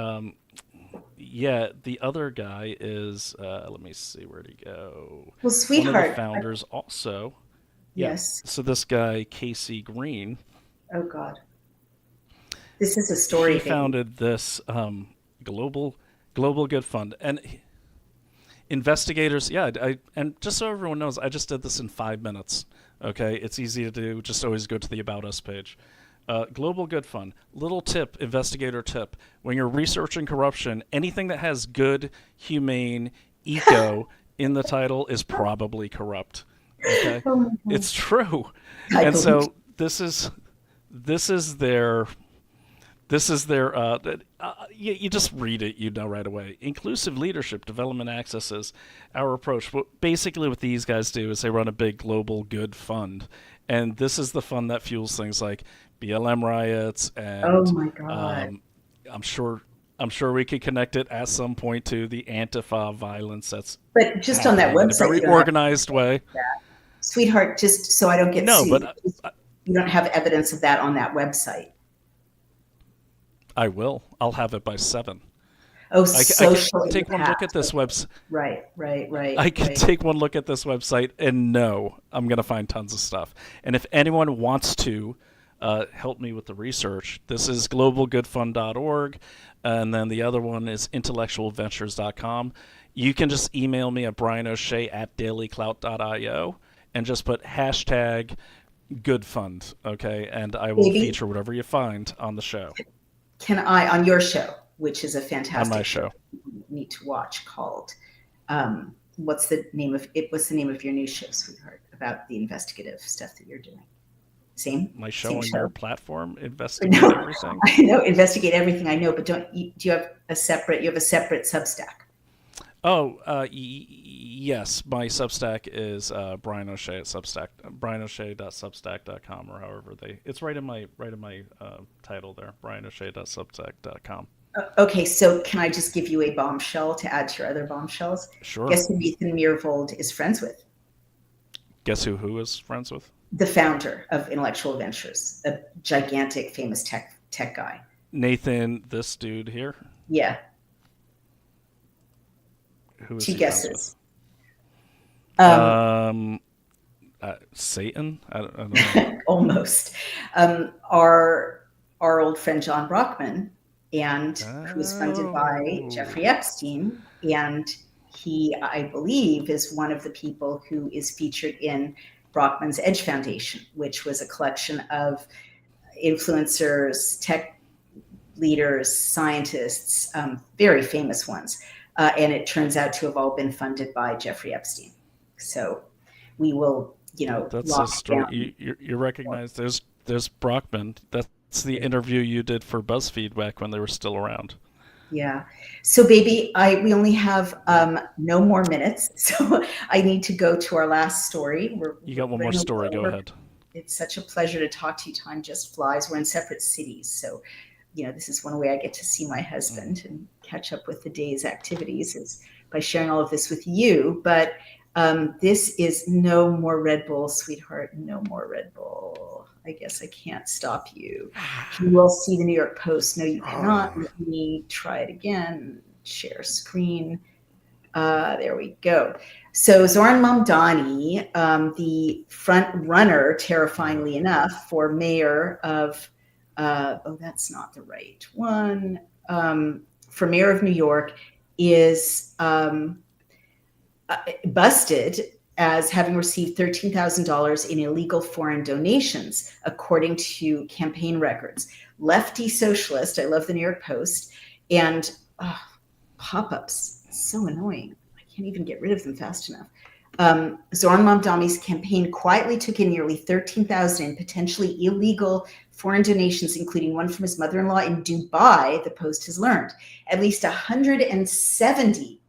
the other guy is, let me see, where'd he go? Well, sweetheart. One of the founders also. Yes. So this guy, Casey Green. Oh, God. This is a story, He baby. founded this global Good Fund, and investigators. Yeah, and just so everyone knows, I just did this in 5 minutes. Okay, it's easy to do. Just always go to the About Us page. Global Good Fund. Little tip, investigator tip: when you're researching corruption, anything that has good, humane, eco in the title is probably corrupt. Okay, Oh my it's gosh. true, I and believe. so this is their you just read it, you know right away. Inclusive leadership, development accesses, our approach. Basically what these guys do is they run a big global good fund. And this is the fund that fuels things like BLM riots Oh and my God. um, I'm sure I'm sure we could connect it at some point to the Antifa violence that's But just on that happening in a website, very you don't have organized way. that. Sweetheart, just so I don't get No, sued, but you don't have evidence of that on that website. I will. I'll have it by 7. Oh, I could social take one look impact. at this Okay. website. Right, right, right, I could right. take one look at this website and know I'm going to find tons of stuff. And if anyone wants to help me with the research, this is globalgoodfund.org, and then the other one is intellectualventures.com. You can just email me at brianocshea@dailyclout.io and just put hashtag goodfund, okay? And I will Baby, feature whatever you find on the show, can I, on your show, which is a on my fantastic show show. you need to watch called, what's the name of it? What's the name of your new show, sweetheart, about the investigative stuff that you're doing? Same, My show same on your show. platform, Investigate No, Everything. I know, investigate everything I know, but do you have a separate, you have a separate Substack? Oh, yes. My Substack is Brian O'Shea at Substack, brianoshea.substack.com, or however they. It's right in my title there, brianoshea.substack.com. Okay, so can I just give you a bombshell to add to your other bombshells? Sure. Guess who Ethan Meervold is friends with? Guess who is friends with? The founder of Intellectual Ventures, a gigantic, famous tech guy. Nathan, this dude here. Yeah, Who is two he friends with? guesses. Um, Um, Satan. I don't know. almost. Our old friend John Brockman, and who was funded by Oh. Jeffrey Epstein, and he, I believe, is one of the people who is featured in Brockman's Edge Foundation, which was a collection of influencers, tech leaders, scientists, very famous ones. And it turns out to have all been funded by Jeffrey Epstein. So we will, That's a lock story. down. You recognize there's Brockman. That's the interview you did for BuzzFeed back when they were still around. Yeah. So, baby, we only have no more minutes, so I need to go to our last story. You got one more Running a story. little Go over. ahead. It's such a pleasure to talk to you. Time just flies. We're in separate cities, so this is one way I get to see my husband and catch up with the day's activities is by sharing all of this with you. But this is no more Red Bull, sweetheart. No more Red Bull. I guess I can't stop you. You will see the New York Post. No, you cannot. Let me try it again. Share screen. There we go. So Zohran Mamdani, the front runner, terrifyingly enough, for mayor of, that's not the right one, for mayor of New York, is busted as having received $13,000 in illegal foreign donations, according to campaign records. Lefty socialist, I love the New York Post, and pop-ups, so annoying. I can't even get rid of them fast enough. Zohran Mamdani's campaign quietly took in nearly $13,000 in potentially illegal foreign donations, including one from his mother-in-law in Dubai, the Post has learned. At least 170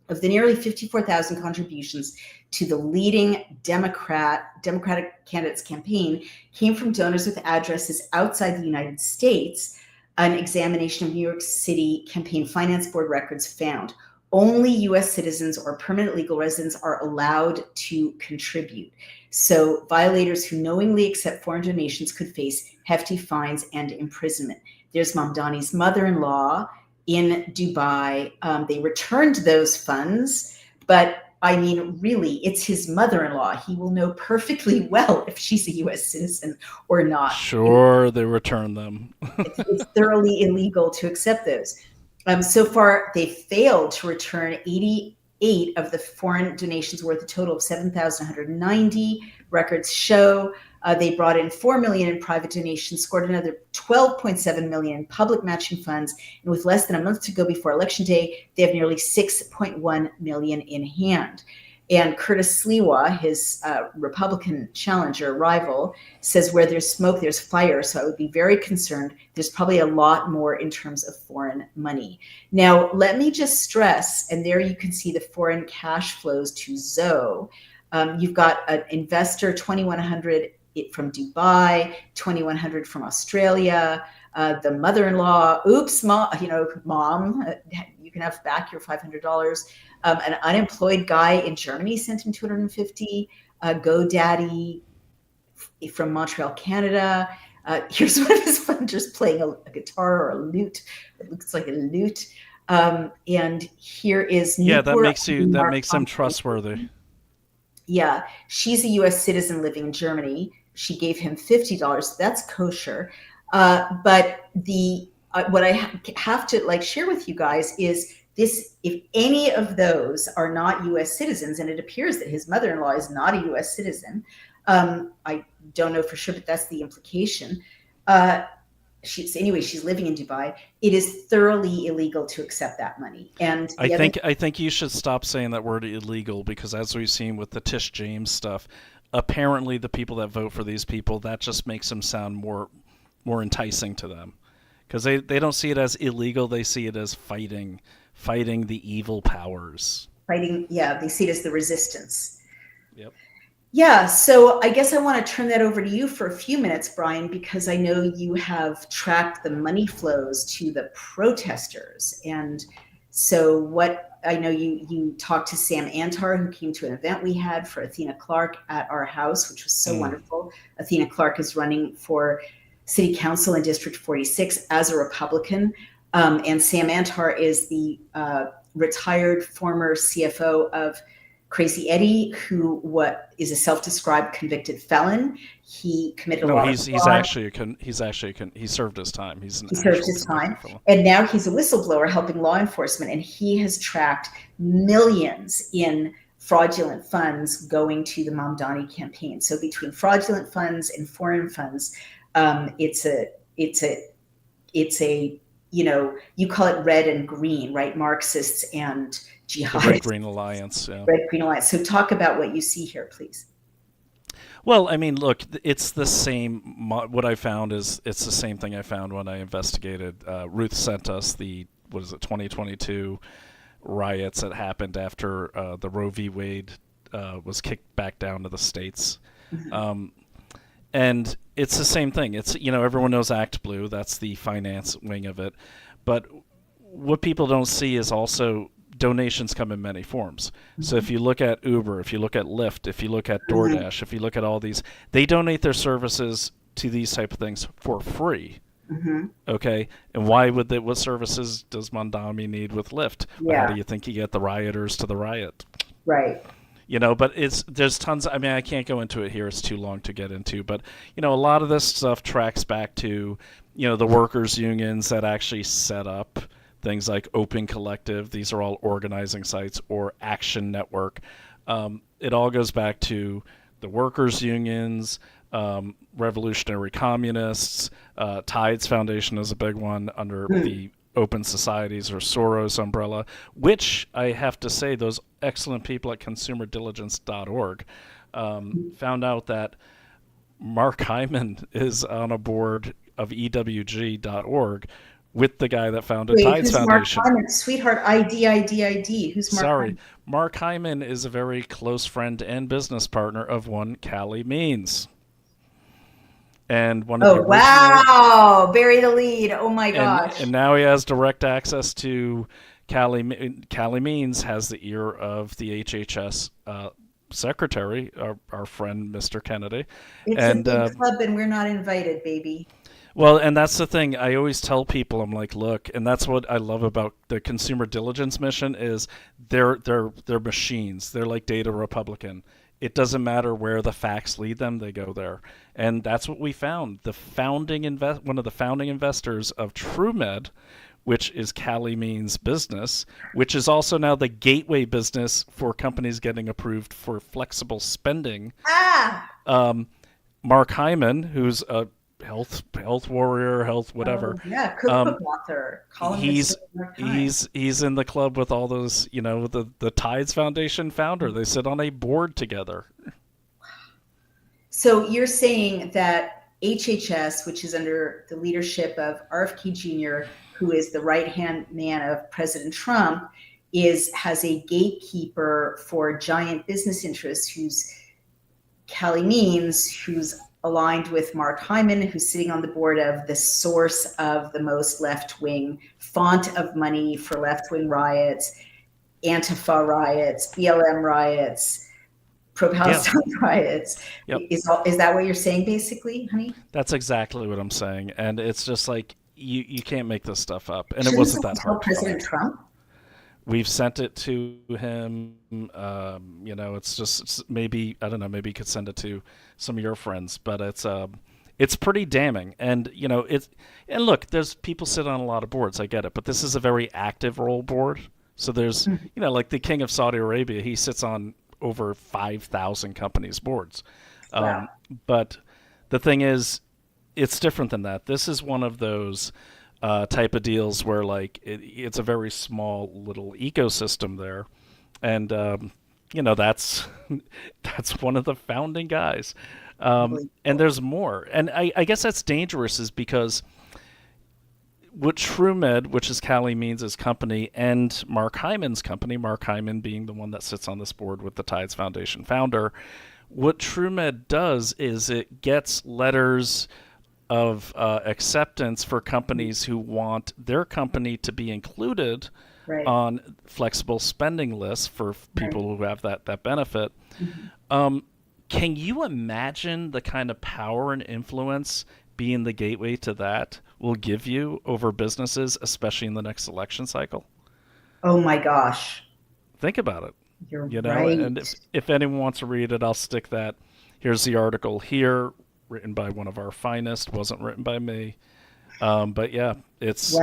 of the nearly 54,000 contributions to the leading Democratic candidate's campaign came from donors with addresses outside the United States. An examination of New York City Campaign Finance Board records found only U.S. citizens or permanent legal residents are allowed to contribute. So violators who knowingly accept foreign donations could face hefty fines and imprisonment. There's Mamdani's mother-in-law in Dubai. They returned those funds, but I mean, really, it's his mother-in-law. He will know perfectly well if she's a U.S. citizen or not. Sure, they return them. It's thoroughly illegal to accept those. So far, they failed to return 88 of the foreign donations worth a total of 7,190. Records show they brought in 4 million in private donations, scored another 12.7 million in public matching funds, and with less than a month to go before election day, they have nearly 6.1 million in hand. And Curtis Sliwa, his Republican challenger rival, says where there's smoke, there's fire. So I would be very concerned. There's probably a lot more in terms of foreign money. Now, let me just stress, and there you can see the foreign cash flows to Zoe. You've got an investor, 2,100 from Dubai, 2,100 from Australia, the mother-in-law, mom, you can have back your $500. An unemployed guy in Germany sent him 250. GoDaddy from Montreal, Canada. Here's one of his funders playing a guitar or a lute. It looks like a lute. And here is that makes them trustworthy. Yeah, she's a U.S. citizen living in Germany. She gave him $50. That's kosher. But what I have to share with you guys is this: if any of those are not U.S. citizens, and it appears that his mother-in-law is not a U.S. citizen, I don't know for sure, but that's the implication. She's living in Dubai. It is thoroughly illegal to accept that money. And I think you should stop saying that word illegal, because as we've seen with the Tish James stuff, apparently the people that vote for these people, that just makes them sound more enticing to them, because they don't see it as illegal. They see it as fighting the evil powers. They see it as the resistance. Yep. Yeah, so I guess I want to turn that over to you for a few minutes, Brian, because I know you have tracked the money flows to the protesters. And so what I know you talked to Sam Antar, who came to an event we had for Athena Clark at our house, which was so wonderful. Athena Clark is running for city council in District 46 as a Republican. And Sam Antar is the retired former CFO of Crazy Eddie, who is a self-described convicted felon. He committed a lot of fraud. He served his time. He served his time, and now he's a whistleblower helping law enforcement, and he has tracked millions in fraudulent funds going to the Mamdani campaign. So between fraudulent funds and foreign funds, it's a you call it red and green, right? Marxists and jihadists. The Red-Green Alliance. Yeah. Red-Green Alliance. So talk about what you see here, please. Well, I mean, look, it's the same. What I found is it's the same thing I found when I investigated. Ruth sent us the 2022 riots that happened after the Roe v. Wade was kicked back down to the states. Mm-hmm. And it's the same thing. It's, everyone knows Act Blue. That's the finance wing of it. But what people don't see is also donations come in many forms. Mm-hmm. So if you look at Uber, if you look at Lyft, if you look at DoorDash, mm-hmm. if you look at all these, they donate their services to these type of things for free. Mm-hmm. Okay? And what services does Mamdani need with Lyft? Yeah. How do you think you get the rioters to the riot? Right. But there's tons. I mean, I can't go into it here. It's too long to get into. But, a lot of this stuff tracks back to, the workers' unions that actually set up things like Open Collective. These are all organizing sites, or Action Network. It all goes back to the workers' unions, revolutionary communists. Tides Foundation is a big one under the Open Societies or Soros umbrella, which I have to say, those excellent people at consumerdiligence.org found out that Mark Hyman is on a board of EWG.org with the guy that founded Tides Foundation. Mark Hyman? Sweetheart, ID. Who's Mark Hyman? Mark Hyman is a very close friend and business partner of one Callie Means. And one of the wow! Bury the lead. Oh my gosh! And now he has direct access to Callie Means has the ear of the HHS secretary, our friend Mr. Kennedy. It's a big club, and we're not invited, baby. Well, and that's the thing. I always tell people, I'm like, look, and that's what I love about the consumer diligence mission is they're machines. They're like Data Republican. It doesn't matter where the facts lead them; they go there, and that's what we found. One of the founding investors of TrueMed, which is Callie Means business, which is also now the gateway business for companies getting approved for flexible spending. Ah, Mark Hyman, who's a health warrior, health whatever. oh yeah, cookbook author, columnist He's for the New York Times. he's in the club with all those, the Tides Foundation founder. They sit on a board together. So you're saying that HHS, which is under the leadership of RFK Jr., who is the right-hand man of President Trump, has a gatekeeper for giant business interests who's Callie Means, who's aligned with Mark Hyman, who's sitting on the board of the source of the most left-wing font of money for left-wing riots, Antifa riots, BLM riots, pro-Palestine riots. Yep. Is that what you're saying, basically, honey? That's exactly what I'm saying, and it's just like you can't make this stuff up, and Shouldn't it wasn't someone that tell hard. President Trump? We've sent it to him. It's maybe I don't know. Maybe you could send it to some of your friends, but it's pretty damning. And and look, there's people sit on a lot of boards. I get it, but this is a very active role board. So there's like the King of Saudi Arabia. He sits on over 5,000 companies' boards. Wow. But the thing is, it's different than that. This is one of those type of deals where like it's a very small little ecosystem there, and that's that's one of the founding guys, and there's more, and I guess that's dangerous is because what TrueMed, which is Callie Means' company, and Mark Hyman's company, Mark Hyman being the one that sits on this board with the Tides Foundation founder, what TrueMed does is it gets letters of acceptance for companies who want their company to be included on flexible spending lists for people who have that benefit. Can you imagine the kind of power and influence being the gateway to that will give you over businesses, especially in the next election cycle? Oh my gosh. Think about it. You're right. And if anyone wants to read it, I'll stick that. Here's the article here, written by one of our finest, wasn't written by me. But yeah, that's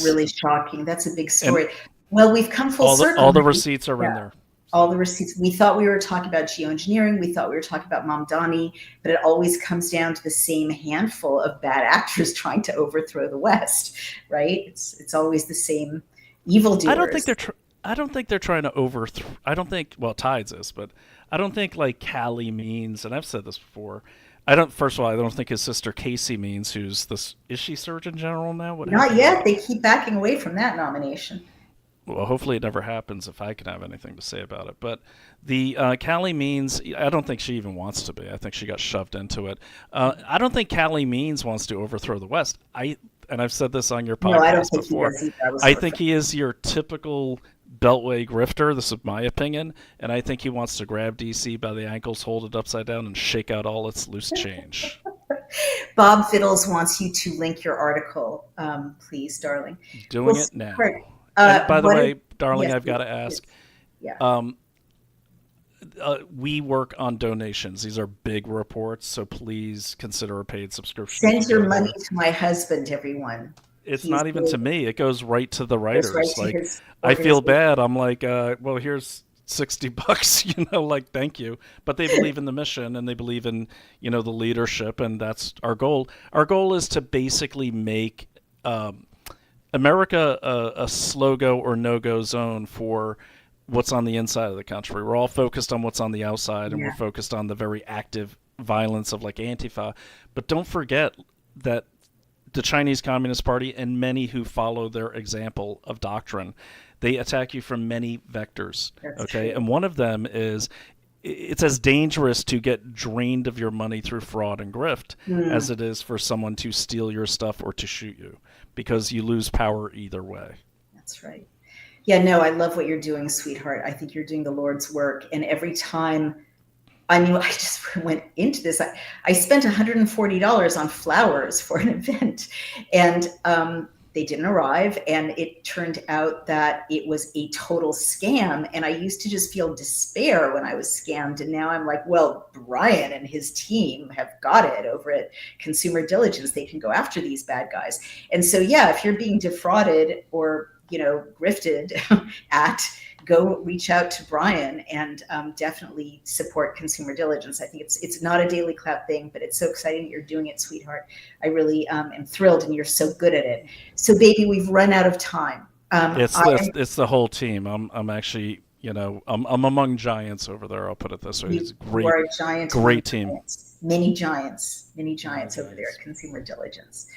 really shocking. That's a big story. Well, we've come full circle. All the receipts are in there. All the receipts. We thought we were talking about geoengineering. We thought we were talking about Mamdani, but it always comes down to the same handful of bad actors trying to overthrow the West, right? It's always the same evildoers. I don't think they're trying to overthrow. I don't think. Well, Tides is, but I don't think like Callie Means, and I've said this before. First of all, I don't think his sister Casey Means, who's this, is she Surgeon General now? Not yet. They keep backing away from that nomination. Well, hopefully it never happens if I can have anything to say about it. But the Callie Means, I don't think she even wants to be. I think she got shoved into it. I don't think Callie Means wants to overthrow the West. And I've said this on your podcast before. I think he is your typical Beltway grifter. This is my opinion, and I think he wants to grab DC by the ankles, hold it upside down, and shake out all its loose change. Bob Fiddles wants you to link your article, please, darling. Doing it now. And by the way, darling, I've got to ask. Yes. Yeah. We work on donations. These are big reports, so please consider a paid subscription. Send your money to my husband, everyone. It's not even to me. It goes right to the writers. I feel bad. I'm like, well, here's $60, thank you. But they believe in the mission and they believe in, the leadership, and that's our goal. Our goal is to basically make America a slow-go or no-go zone for what's on the inside of the country. We're all focused on what's on the outside, and we're focused on the very active violence of like Antifa. But don't forget that the Chinese Communist Party and many who follow their example of doctrine, they attack you from many vectors. That's true. And one of them is it's as dangerous to get drained of your money through fraud and grift as it is for someone to steal your stuff or to shoot you, because you lose power either way. That's right. Yeah, no, I love what you're doing, sweetheart. I think you're doing the Lord's work. And every time I mean, I just went into this. I spent $140 on flowers for an event, and they didn't arrive. And it turned out that it was a total scam. And I used to just feel despair when I was scammed. And now I'm like, well, Brian and his team have got it over at Consumer Diligence. They can go after these bad guys. And so, yeah, if you're being defrauded or, grifted at, go reach out to Brian and definitely support Consumer Diligence. I think it's not a Daily Clout thing, but it's so exciting that you're doing it, sweetheart. I really am thrilled, and you're so good at it. So, baby, we've run out of time. It's the whole team. I'm actually, I'm among giants over there. I'll put it this way. It's great. We're a giant, great team. Giants. Many giants over there at Consumer Diligence.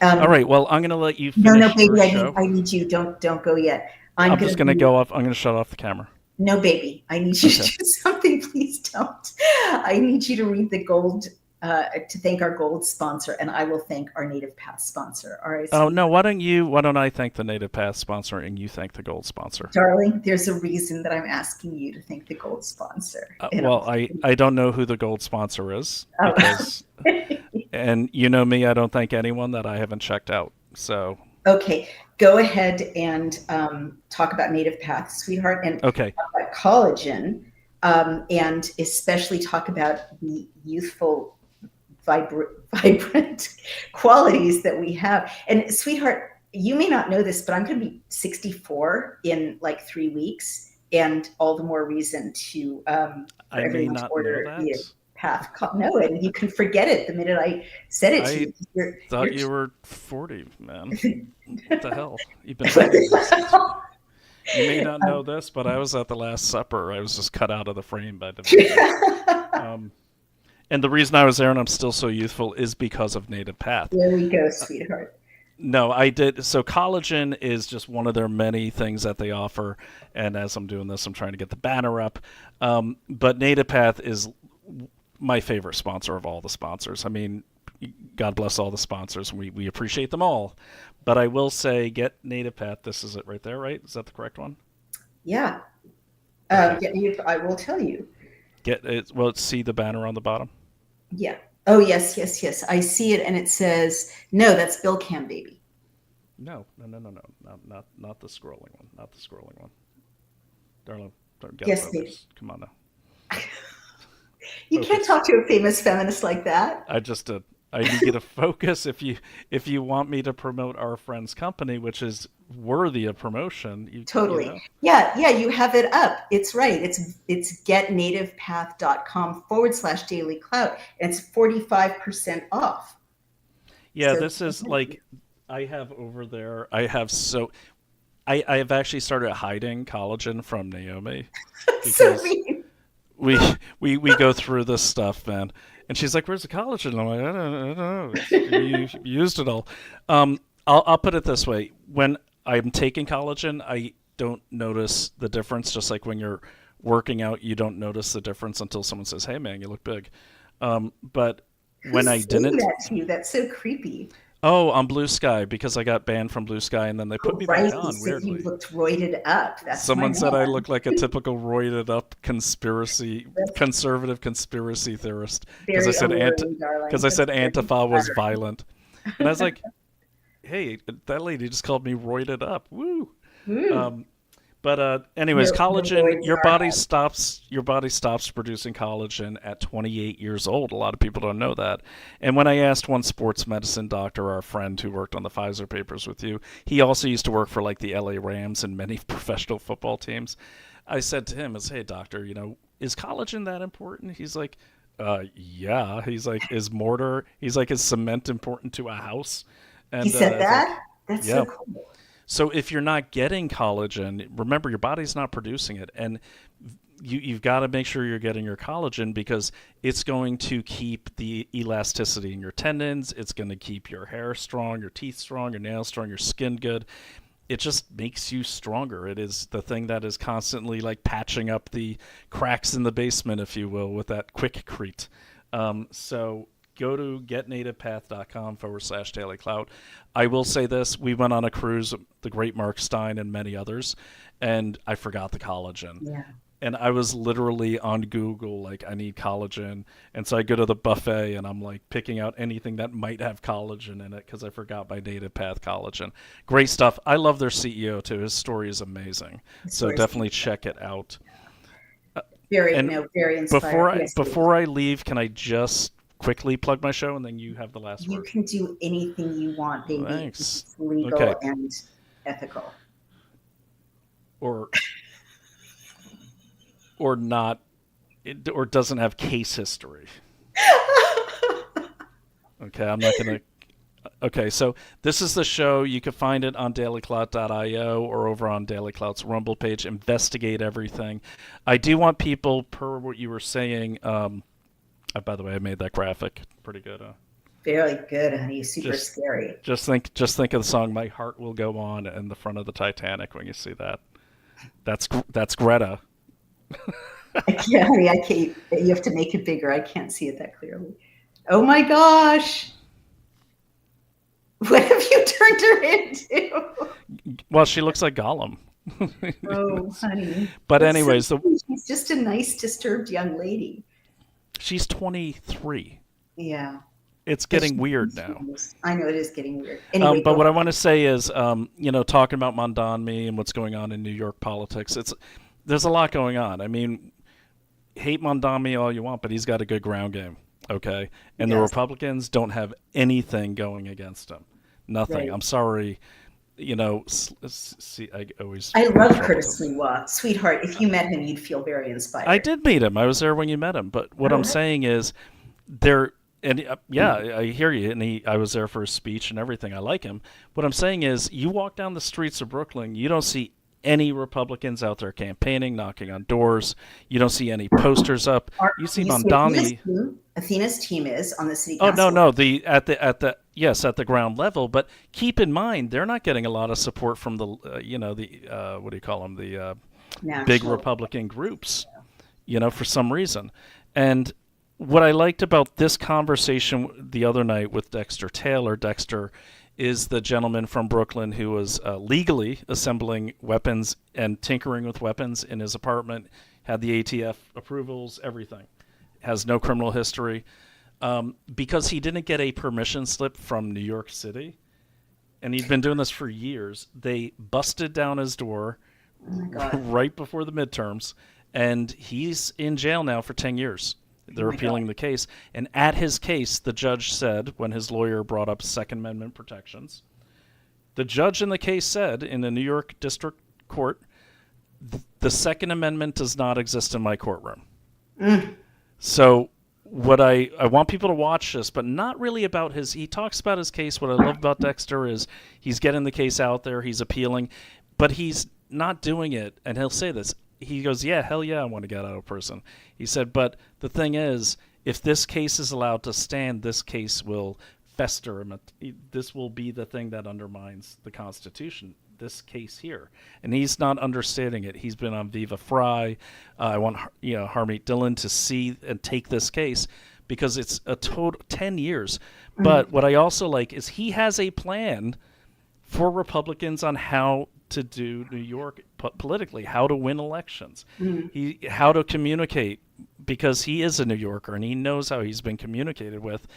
All right. Well, I'm going to let you finish. No, baby, your I need you. Don't go yet. I'm just going to go off. I'm going to shut off the camera. No, baby, I need you to do something. Please don't. I need you to read the gold, to thank our gold sponsor, and I will thank our Native Path sponsor. All right. Oh, no, why don't I thank the Native Path sponsor and you thank the gold sponsor? Darling, there's a reason that I'm asking you to thank the gold sponsor. I don't know who the gold sponsor is. Because, and you know me, I don't thank anyone that I haven't checked out. So. Okay, go ahead and talk about Native Path, sweetheart, and talk about collagen, and especially talk about the youthful, vibrant qualities that we have. And sweetheart, you may not know this, but I'm going to be 64 in like 3 weeks, and all the more reason to I may not order know that. Path. No, and you can forget it the minute I said it to you. I thought you were 40, man. What the hell? You've been You may not know this, but I was at the Last Supper. I was just cut out of the frame by divinity. And the reason I was there and I'm still so youthful is because of Native Path. There we go, sweetheart. No, I did. So collagen is just one of their many things that they offer. And as I'm doing this, I'm trying to get the banner up. But Native Path is my favorite sponsor of all the sponsors. I mean, God bless all the sponsors. We appreciate them all. But I will say, get Native Path. This is it right there, right? Is that the correct one? Yeah. Okay. I will tell you. Get it. Well, see the banner on the bottom? Yeah. Oh, yes. I see it, and it says, no, that's Bill Cam, baby. No. Not the scrolling one. Not the scrolling one. Darling, don't get yes, baby. Come on now. You can't talk to a famous feminist like that. I just did. I need you to focus if you want me to promote our friend's company, which is worthy of promotion. Totally. You know? Yeah, you have it up. It's right. It's getnativepath.com/Daily Clout, and it's 45% off. Yeah, so, this is like I have over there. I have I have actually started hiding collagen from Naomi because so mean. we go through this stuff, man. And she's like, "Where's the collagen?" And I'm like, I don't know. You used it all. I'll put it this way: when I'm taking collagen, I don't notice the difference. Just like when you're working out, you don't notice the difference until someone says, "Hey, man, you look big." But when I didn't, that to you? That's so creepy. Oh, on Blue Sky, because I got banned from Blue Sky, and then they put me back on, weirdly. You looked roided up. That's Someone said I look like a typical roided up conservative conspiracy theorist. Because I said Antifa was violent. And I was like, hey, that lady just called me roided up. Woo! But anyways, collagen, your body stops producing collagen at 28 years old. A lot of people don't know that. And when I asked one sports medicine doctor, our friend who worked on the Pfizer papers with you, he also used to work for like the LA Rams and many professional football teams. I said to him, "Hey doctor, is collagen that important?" He's like, yeah. He's like, is cement important to a house? And he said that? That's so cool. So if you're not getting collagen, remember your body's not producing it, and you've got to make sure you're getting your collagen because it's going to keep the elasticity in your tendons. It's going to keep your hair strong, your teeth strong, your nails strong, your skin good. It just makes you stronger. It is the thing that is constantly like patching up the cracks in the basement, if you will, with that quickcrete. So go to getnativepath.com/Daily Clout. I will say this. We went on a cruise, the great Mark Stein and many others, and I forgot the collagen. Yeah. And I was literally on Google, like, I need collagen. And so I go to the buffet and I'm like picking out anything that might have collagen in it because I forgot my native path collagen. Great stuff. I love their CEO too. His story is amazing. So definitely check it out. Very inspiring. Before I leave, can I just quickly plug my show and then you have the last word? You can do anything you want, baby. Thanks. It's legal and ethical. Or not, or doesn't have case history. Okay, I'm not going to. Okay, so this is the show. You can find it on dailyclout.io or over on Daily Clout's Rumble page. Investigate everything. I do want people, per what you were saying. By the way, I made that graphic. Pretty good. Very good, honey. Super scary. Just think of the song "My Heart Will Go On" in the front of the Titanic when you see that. That's Greta. I can't. You have to make it bigger. I can't see it that clearly. Oh my gosh. What have you turned her into? Well, she looks like Gollum. Oh, honey. But anyways, she's just a nice, disturbed young lady. She's 23. Yeah. It's getting weird now. I know it is getting weird. Anyway, but what I want to say is, talking about Mamdani and what's going on in New York politics, there's a lot going on. I mean, hate Mamdani all you want, but he's got a good ground game, okay? And the Republicans don't have anything going against him. Nothing. Right. I'm sorry. I love Curtis Lewa. Sweetheart, if you met him, you'd feel very inspired. I did meet him. I was there when you met him. But what I'm saying is I hear you. And I was there for his speech and everything. I like him. What I'm saying is you walk down the streets of Brooklyn, you don't see any Republicans out there campaigning, knocking on doors. You don't see any posters up. You see Mamdani. Athena's team is on the city council. Oh no, at the ground level. But keep in mind, they're not getting a lot of support from the what do you call them? The big Republican groups, for some reason. And what I liked about this conversation the other night with Dexter Taylor, is the gentleman from Brooklyn who was legally assembling weapons and tinkering with weapons in his apartment, had the ATF approvals, everything. Has no criminal history. Because he didn't get a permission slip from New York City, and he'd been doing this for years, they busted down his door right before the midterms, and he's in jail now for 10 years. They're appealing the case. And at his case, the judge said, when his lawyer brought up Second Amendment protections, the judge in the case said, in the New York District Court, the Second Amendment does not exist in my courtroom. So what I want people to watch this, but not really about he talks about his case. What I love about Dexter is he's getting the case out there, he's appealing, but he's not doing it, and he'll say this. He goes, yeah, hell yeah, I want to get out of prison. He said, but the thing is, if this case is allowed to stand, this case will fester. This will be the thing that undermines the Constitution, this case here. And he's not understanding it. He's been on Viva Frei. I want Harmeet Dillon to see and take this case because it's a total 10 years. But what I also like is he has a plan for Republicans on how to do New York politically, how to win elections, how to communicate, because he is a New Yorker and he knows how he's been communicated with,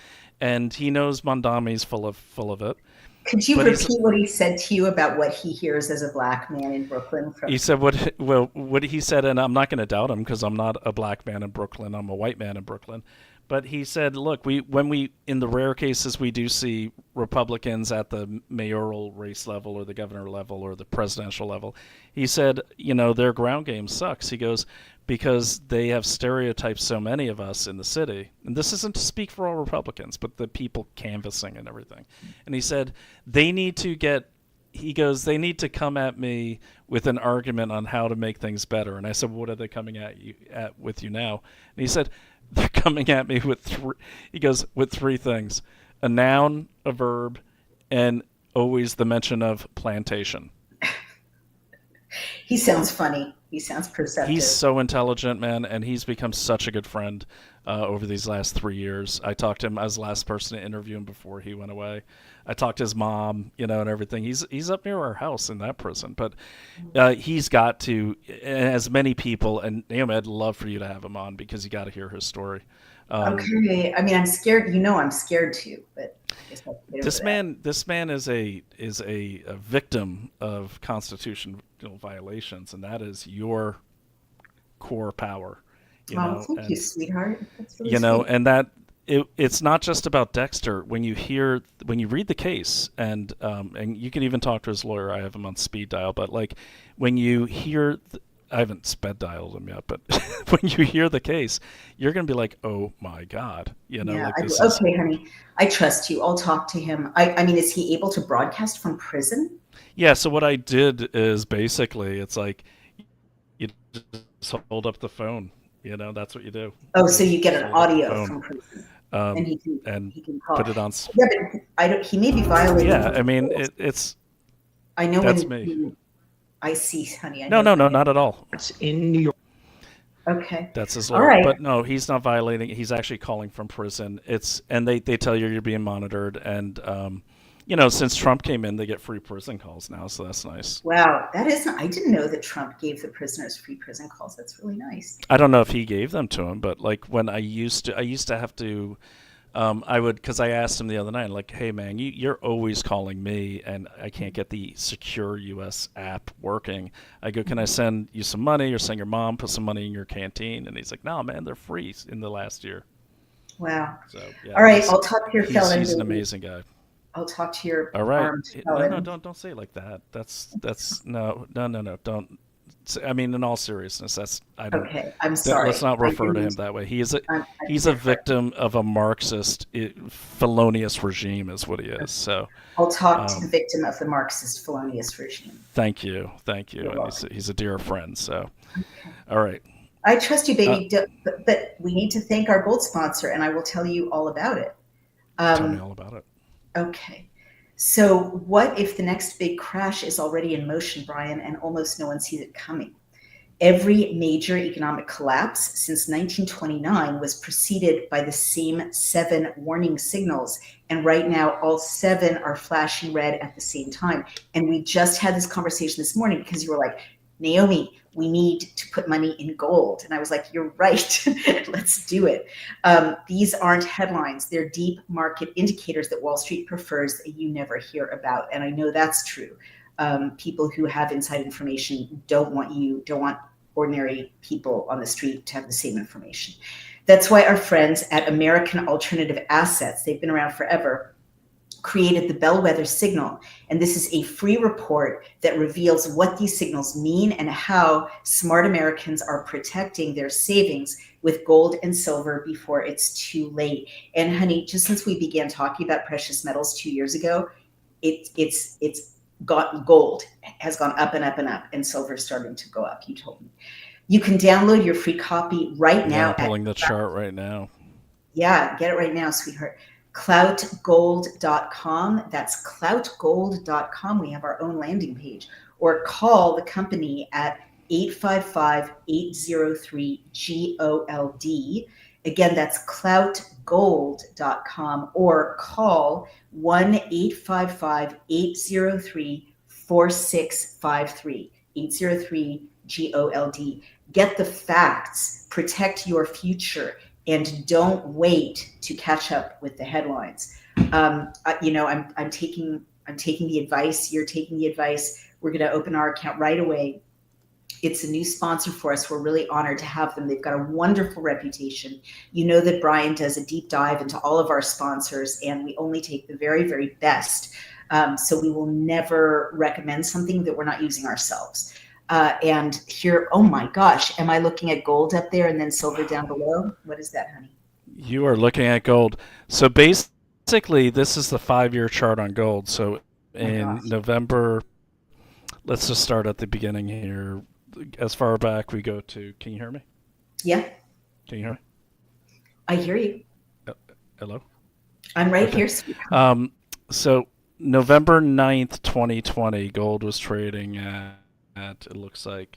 and he knows Mamdani's full of it. Could you repeat what he said to you about what he hears as a black man in Brooklyn? He said what he said, and I'm not going to doubt him because I'm not a black man in Brooklyn. I'm a white man in Brooklyn. But he said, look, when we in the rare cases we do see Republicans at the mayoral race level or the governor level or the presidential level, he said, their ground game sucks. He goes, because they have stereotyped so many of us in the city. And this isn't to speak for all Republicans, but the people canvassing and everything. And he said, they need to come at me with an argument on how to make things better. And I said, what are they coming with you now? And he said, they're coming at me with three things: a noun, a verb, and always the mention of plantation. He sounds funny. He sounds perceptive. He's so intelligent, man, and he's become such a good friend. over these last 3 years. I talked to him. I was the last person to interview him before he went away. I talked to his mom, and everything. He's up near our house in that prison, but he's got to, as many people, and Naomi, I'd love for you to have him on because you got to hear his story. Okay. I mean, I'm scared. I'm scared too. But I guess I'll get over this man is a victim of constitutional violations, and that is your core power. Thank you, sweetheart. That's really sweet. And that it's not just about Dexter. When you read the case, and you can even talk to his lawyer. I have him on speed dial, but like when you hear. I haven't sped dialed him yet, but when you hear the case, you're going to be like, "Oh my God!" Okay, honey, I trust you. I'll talk to him. I mean, is he able to broadcast from prison? Yeah. So what I did is basically, it's like you just hold up the phone. That's what you do. Oh, so you get an audio from prison, and he can call. Put it on. Yeah, but he may be violating. Yeah, I mean, it's. I know that's when me. I see, honey. No, not at all. It's in New York. Okay. That's his lawyer. All right. But no, he's not violating. He's actually calling from prison. And they tell you you're being monitored. And, since Trump came in, they get free prison calls now. So that's nice. Wow. I didn't know that Trump gave the prisoners free prison calls. That's really nice. I don't know if he gave them to him, but like when I used to have to, because I asked him the other night, like, hey man, you're always calling me and I can't get the secure US app working. I go, can I send you some money or send your mom, put some money in your canteen? And he's like, no man, they're free in the last year. Wow. So, yeah, all right, I'll talk to your felon. He's an amazing guy. I'll talk to your all right. No, don't say it like that. That's no, don't. I mean, in all seriousness, Okay, I'm sorry. Let's not refer to him that way. He's a victim of a Marxist, felonious regime, is what he is. So I'll talk to the victim of the Marxist felonious regime. Thank you. And he's a dear friend. So, okay. All right. I trust you, baby, but we need to thank our gold sponsor, and I will tell you all about it. Tell me all about it. Okay. So what if the next big crash is already in motion, Brian, and almost no one sees it coming? Every major economic collapse since 1929 was preceded by the same 7 warning signals. And right now, all 7 are flashing red at the same time. And we just had this conversation this morning because you were like, Naomi, we need to put money in gold. And I was like, you're right. Let's do it. These aren't headlines. They're deep market indicators that Wall Street prefers that you never hear about. And I know that's true. People who have inside information don't want ordinary people on the street to have the same information. That's why our friends at American Alternative Assets, they've been around forever, created the Bellwether Signal. And this is a free report that reveals what these signals mean and how smart Americans are protecting their savings with gold and silver before it's too late. And honey, just since we began talking about precious metals 2 years ago, gold has gone up and up and up, and silver is starting to go up. You told me. You can download your free copy right now. I'm pulling the chart right now. Yeah, get it right now, sweetheart. Cloutgold.com. That's cloutgold.com. We have our own landing page. Or call the company at 855-803-GOLD. Again, that's cloutgold.com, or call 1-855-803-4653, 803-GOLD. Get the facts, protect your future, and don't wait to catch up with the headlines. I'm taking the advice. You're taking the advice. We're going to open our account right away. It's a new sponsor for us. We're really honored to have them. They've got a wonderful reputation. You know that Brian does a deep dive into all of our sponsors, and we only take the very, very best. So we will never recommend something that we're not using ourselves. And here, oh my gosh, am I looking at gold up there and then silver down below? What is that, honey? You are looking at gold. So basically, this is the 5-year chart on gold. So in November, let's just start at the beginning here. As far back we go to, can you hear me? Yeah. Can you hear me? I hear you. Hello? I'm right here. So November 9th, 2020, gold was trading at it looks like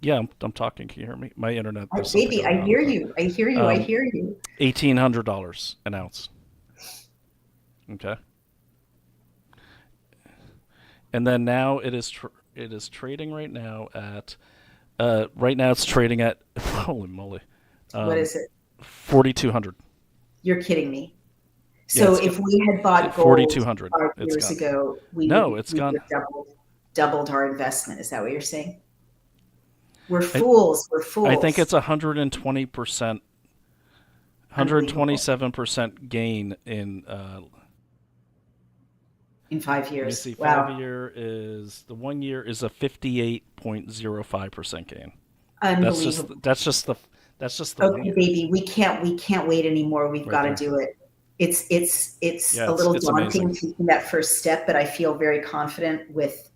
Yeah, I'm talking. Can you hear me? My internet, there's something Baby, going I on hear with it. you. I hear you. I Um, hear you. $1,800 an ounce. Okay, and then now it is trading right now at right now it's trading at holy moly, What um, is it? 4,200. You're kidding me. Yeah, So if we had bought gold 4,200. five It's years gone. ago, No, it's we would gone. have doubled our investment. Is that what you're saying? We're I fools. We're I think fools. it's 120%, Unbelievable. 127% gain in. In five Let me years. see. Wow. 5 year is the 1 year is a 58.05% gain. That's just Unbelievable. that's just the that's just the one Okay, year. baby, we can't wait anymore. We've Right got to there. do it. It's Yeah, a little it's amazing. daunting taking that first step, but I feel very confident with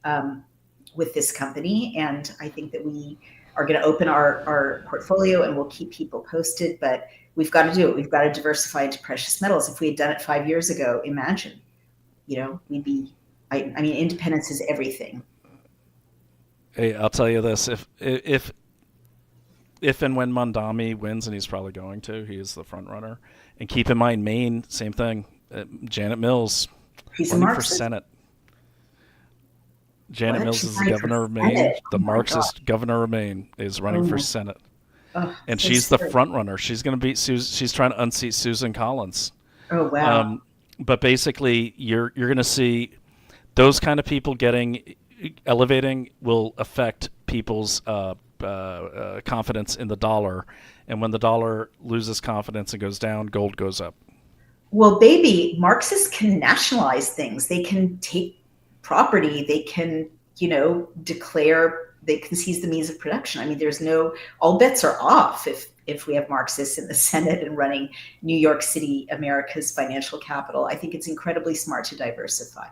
this company, and I think that we are going to open our portfolio, and we'll keep people posted. But we've got to do it. We've got to diversify into precious metals. If we had done it 5 years ago, imagine, we'd be. I mean, independence is everything. Hey, I'll tell you this: if and when Mamdani wins, and he's probably going to, he is the front runner. And keep in mind, Maine, same thing. Janet Mills He's a running for Marxist. Senate. Janet What? Mills She's is the running for governor of Maine. Senate. The Oh my God. Marxist governor of Maine is running Oh for my. Senate, Oh, and so she's the scary. front runner. She's going to beat. She's trying to unseat Susan Collins. Oh wow. Um, but basically, you're going to see those kind of people getting elevating will affect people's confidence in the dollar, and when the dollar loses confidence and goes down, gold goes up. Well, baby, Marxists can nationalize things. They can take property. They can, declare. They can seize the means of production. I mean, there's no. All bets are off if we have Marxists in the Senate and running New York City, America's financial capital. I think it's incredibly smart to diversify.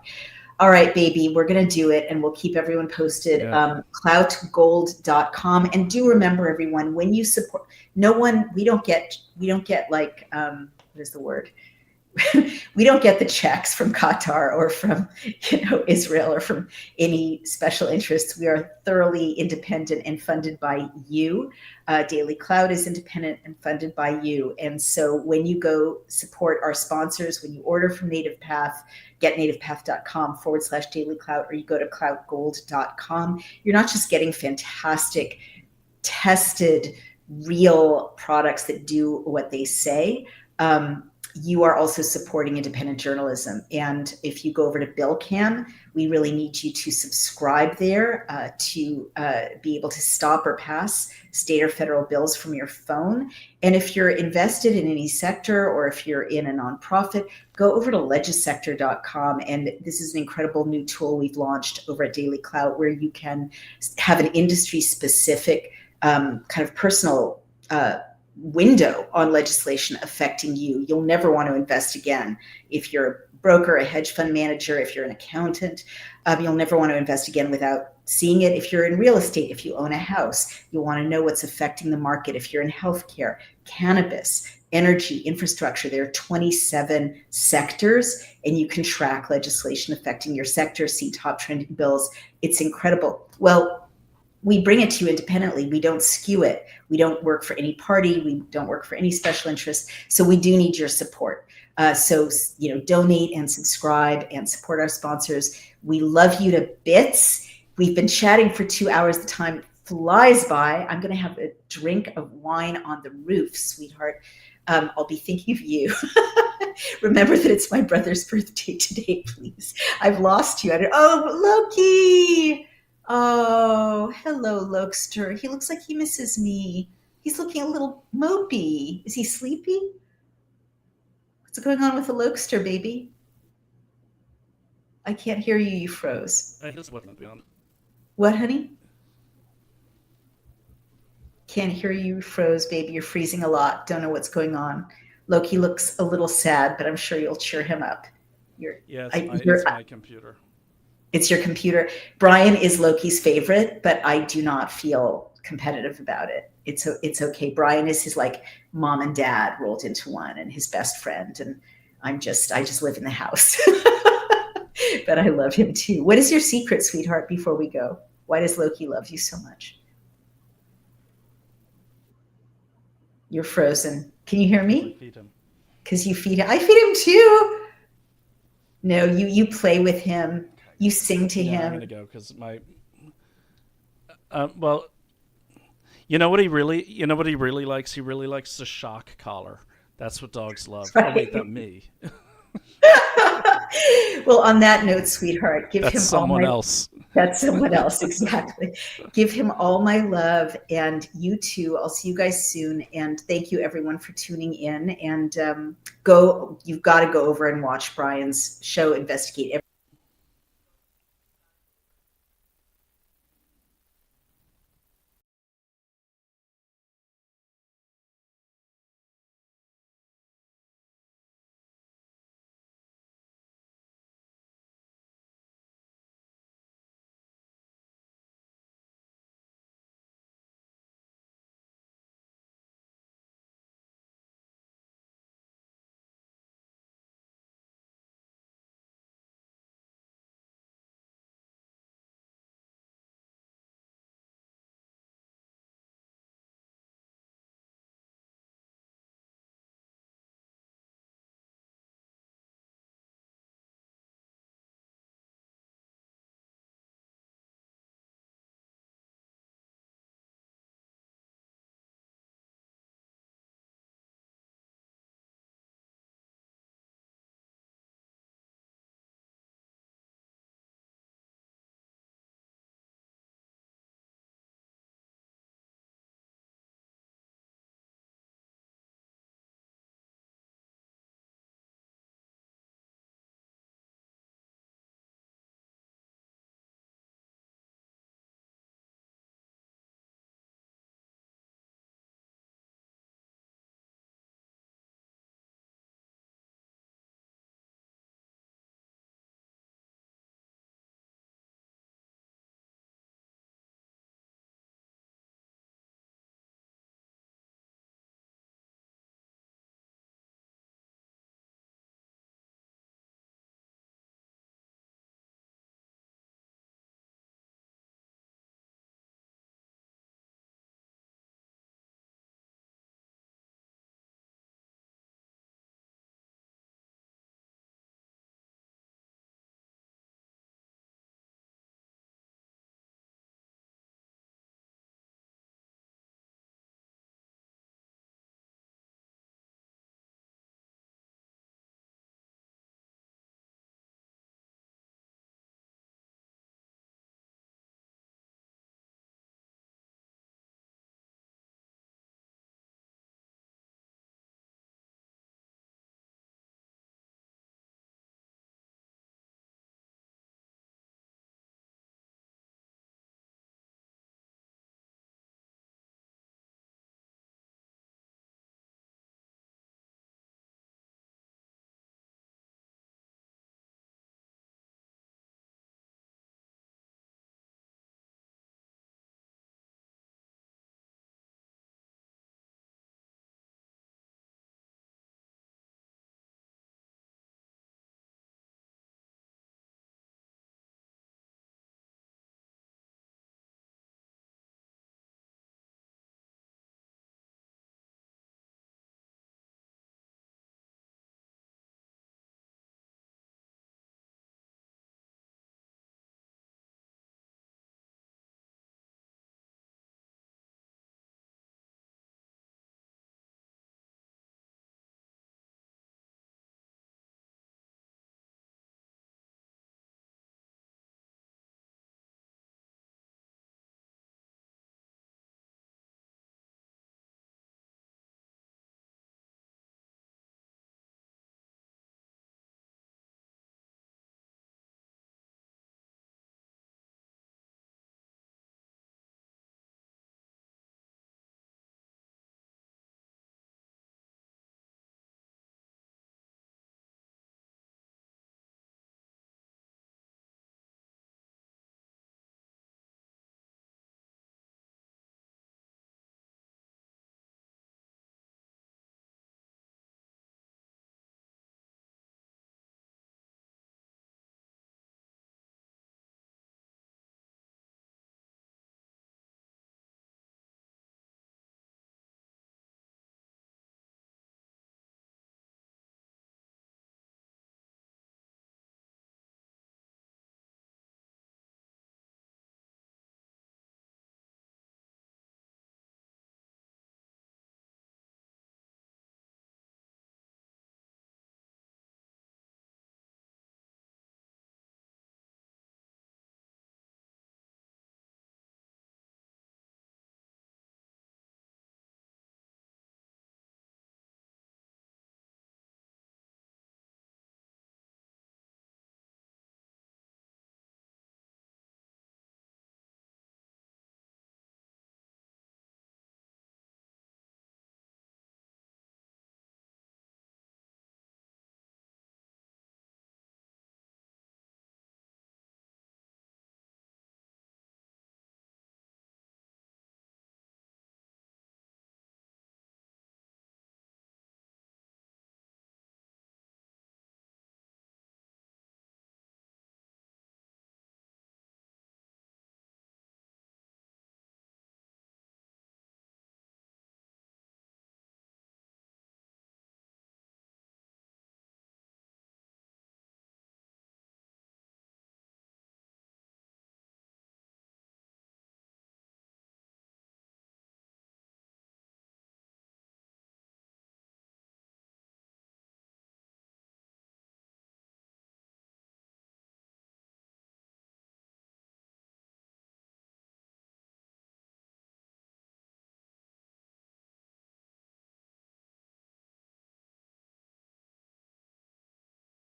All right, baby, we're going to do it, and we'll keep everyone posted. Yeah, Cloutgold.com. And do remember, everyone, when you support, no one, we don't get like, what is the word? We don't get the checks from Qatar or from Israel or from any special interests. We are thoroughly independent and funded by you. Daily Cloud is independent and funded by you. And so when you go support our sponsors, when you order from Native Path, getnativepath.com/Daily Cloud, or you go to cloutgold.com, you're not just getting fantastic, tested, real products that do what they say. You are also supporting independent journalism. And if you go over to BillCam, we really need you to subscribe there to be able to stop or pass state or federal bills from your phone. And if you're invested in any sector, or if you're in a nonprofit, go over to legisector.com. And this is an incredible new tool we've launched over at Daily Clout, where you can have an industry specific kind of personal window on legislation affecting you. You'll never want to invest again. If you're a broker, a hedge fund manager, if you're an accountant, you'll never want to invest again without seeing it. If you're in real estate, if you own a house, you'll want to know what's affecting the market. If you're in healthcare, cannabis, energy, infrastructure, there are 27 sectors, and you can track legislation affecting your sector, see top trending bills. It's incredible. Well, we bring it to you independently. We don't skew it. We don't work for any party. We don't work for any special interest. So we do need your support. So donate and subscribe and support our sponsors. We love you to bits. We've been chatting for 2 hours. The time flies by. I'm going to have a drink of wine on the roof, sweetheart. I'll be thinking of you. Remember that it's my brother's birthday today, please. I've lost you. Oh, Loki. Oh, hello, Lokester. He looks like he misses me. He's looking a little mopey. Is he sleepy? What's going on with the Lokester, baby? I can't hear you. You froze. I just wasn't beyond. What, honey? Can't hear you. You froze, baby. You're freezing a lot. Don't know what's going on. Loki looks a little sad, but I'm sure you'll cheer him up. Yeah, it's my computer. It's your computer. Brian is Loki's favorite, but I do not feel competitive about it. It's okay. Brian is his like mom and dad rolled into one, and his best friend, and I just live in the house. But I love him too. What is your secret, sweetheart, before we go? Why does Loki love you so much? You're frozen. Can you hear I me? feed him. Because you feed him. I feed him too. No, you play with him. You sing to Yeah, him. I'm gonna go because my. Well, you know what he really likes. He really likes the shock collar. That's what dogs love. Right. Oh wait, that me. Well, on that note, sweetheart, give That's him all someone my. else. That's someone else, exactly. Give him all my love, and you too. I'll see you guys soon, and thank you everyone for tuning in. And you've got to go over and watch Brian's show, Investigate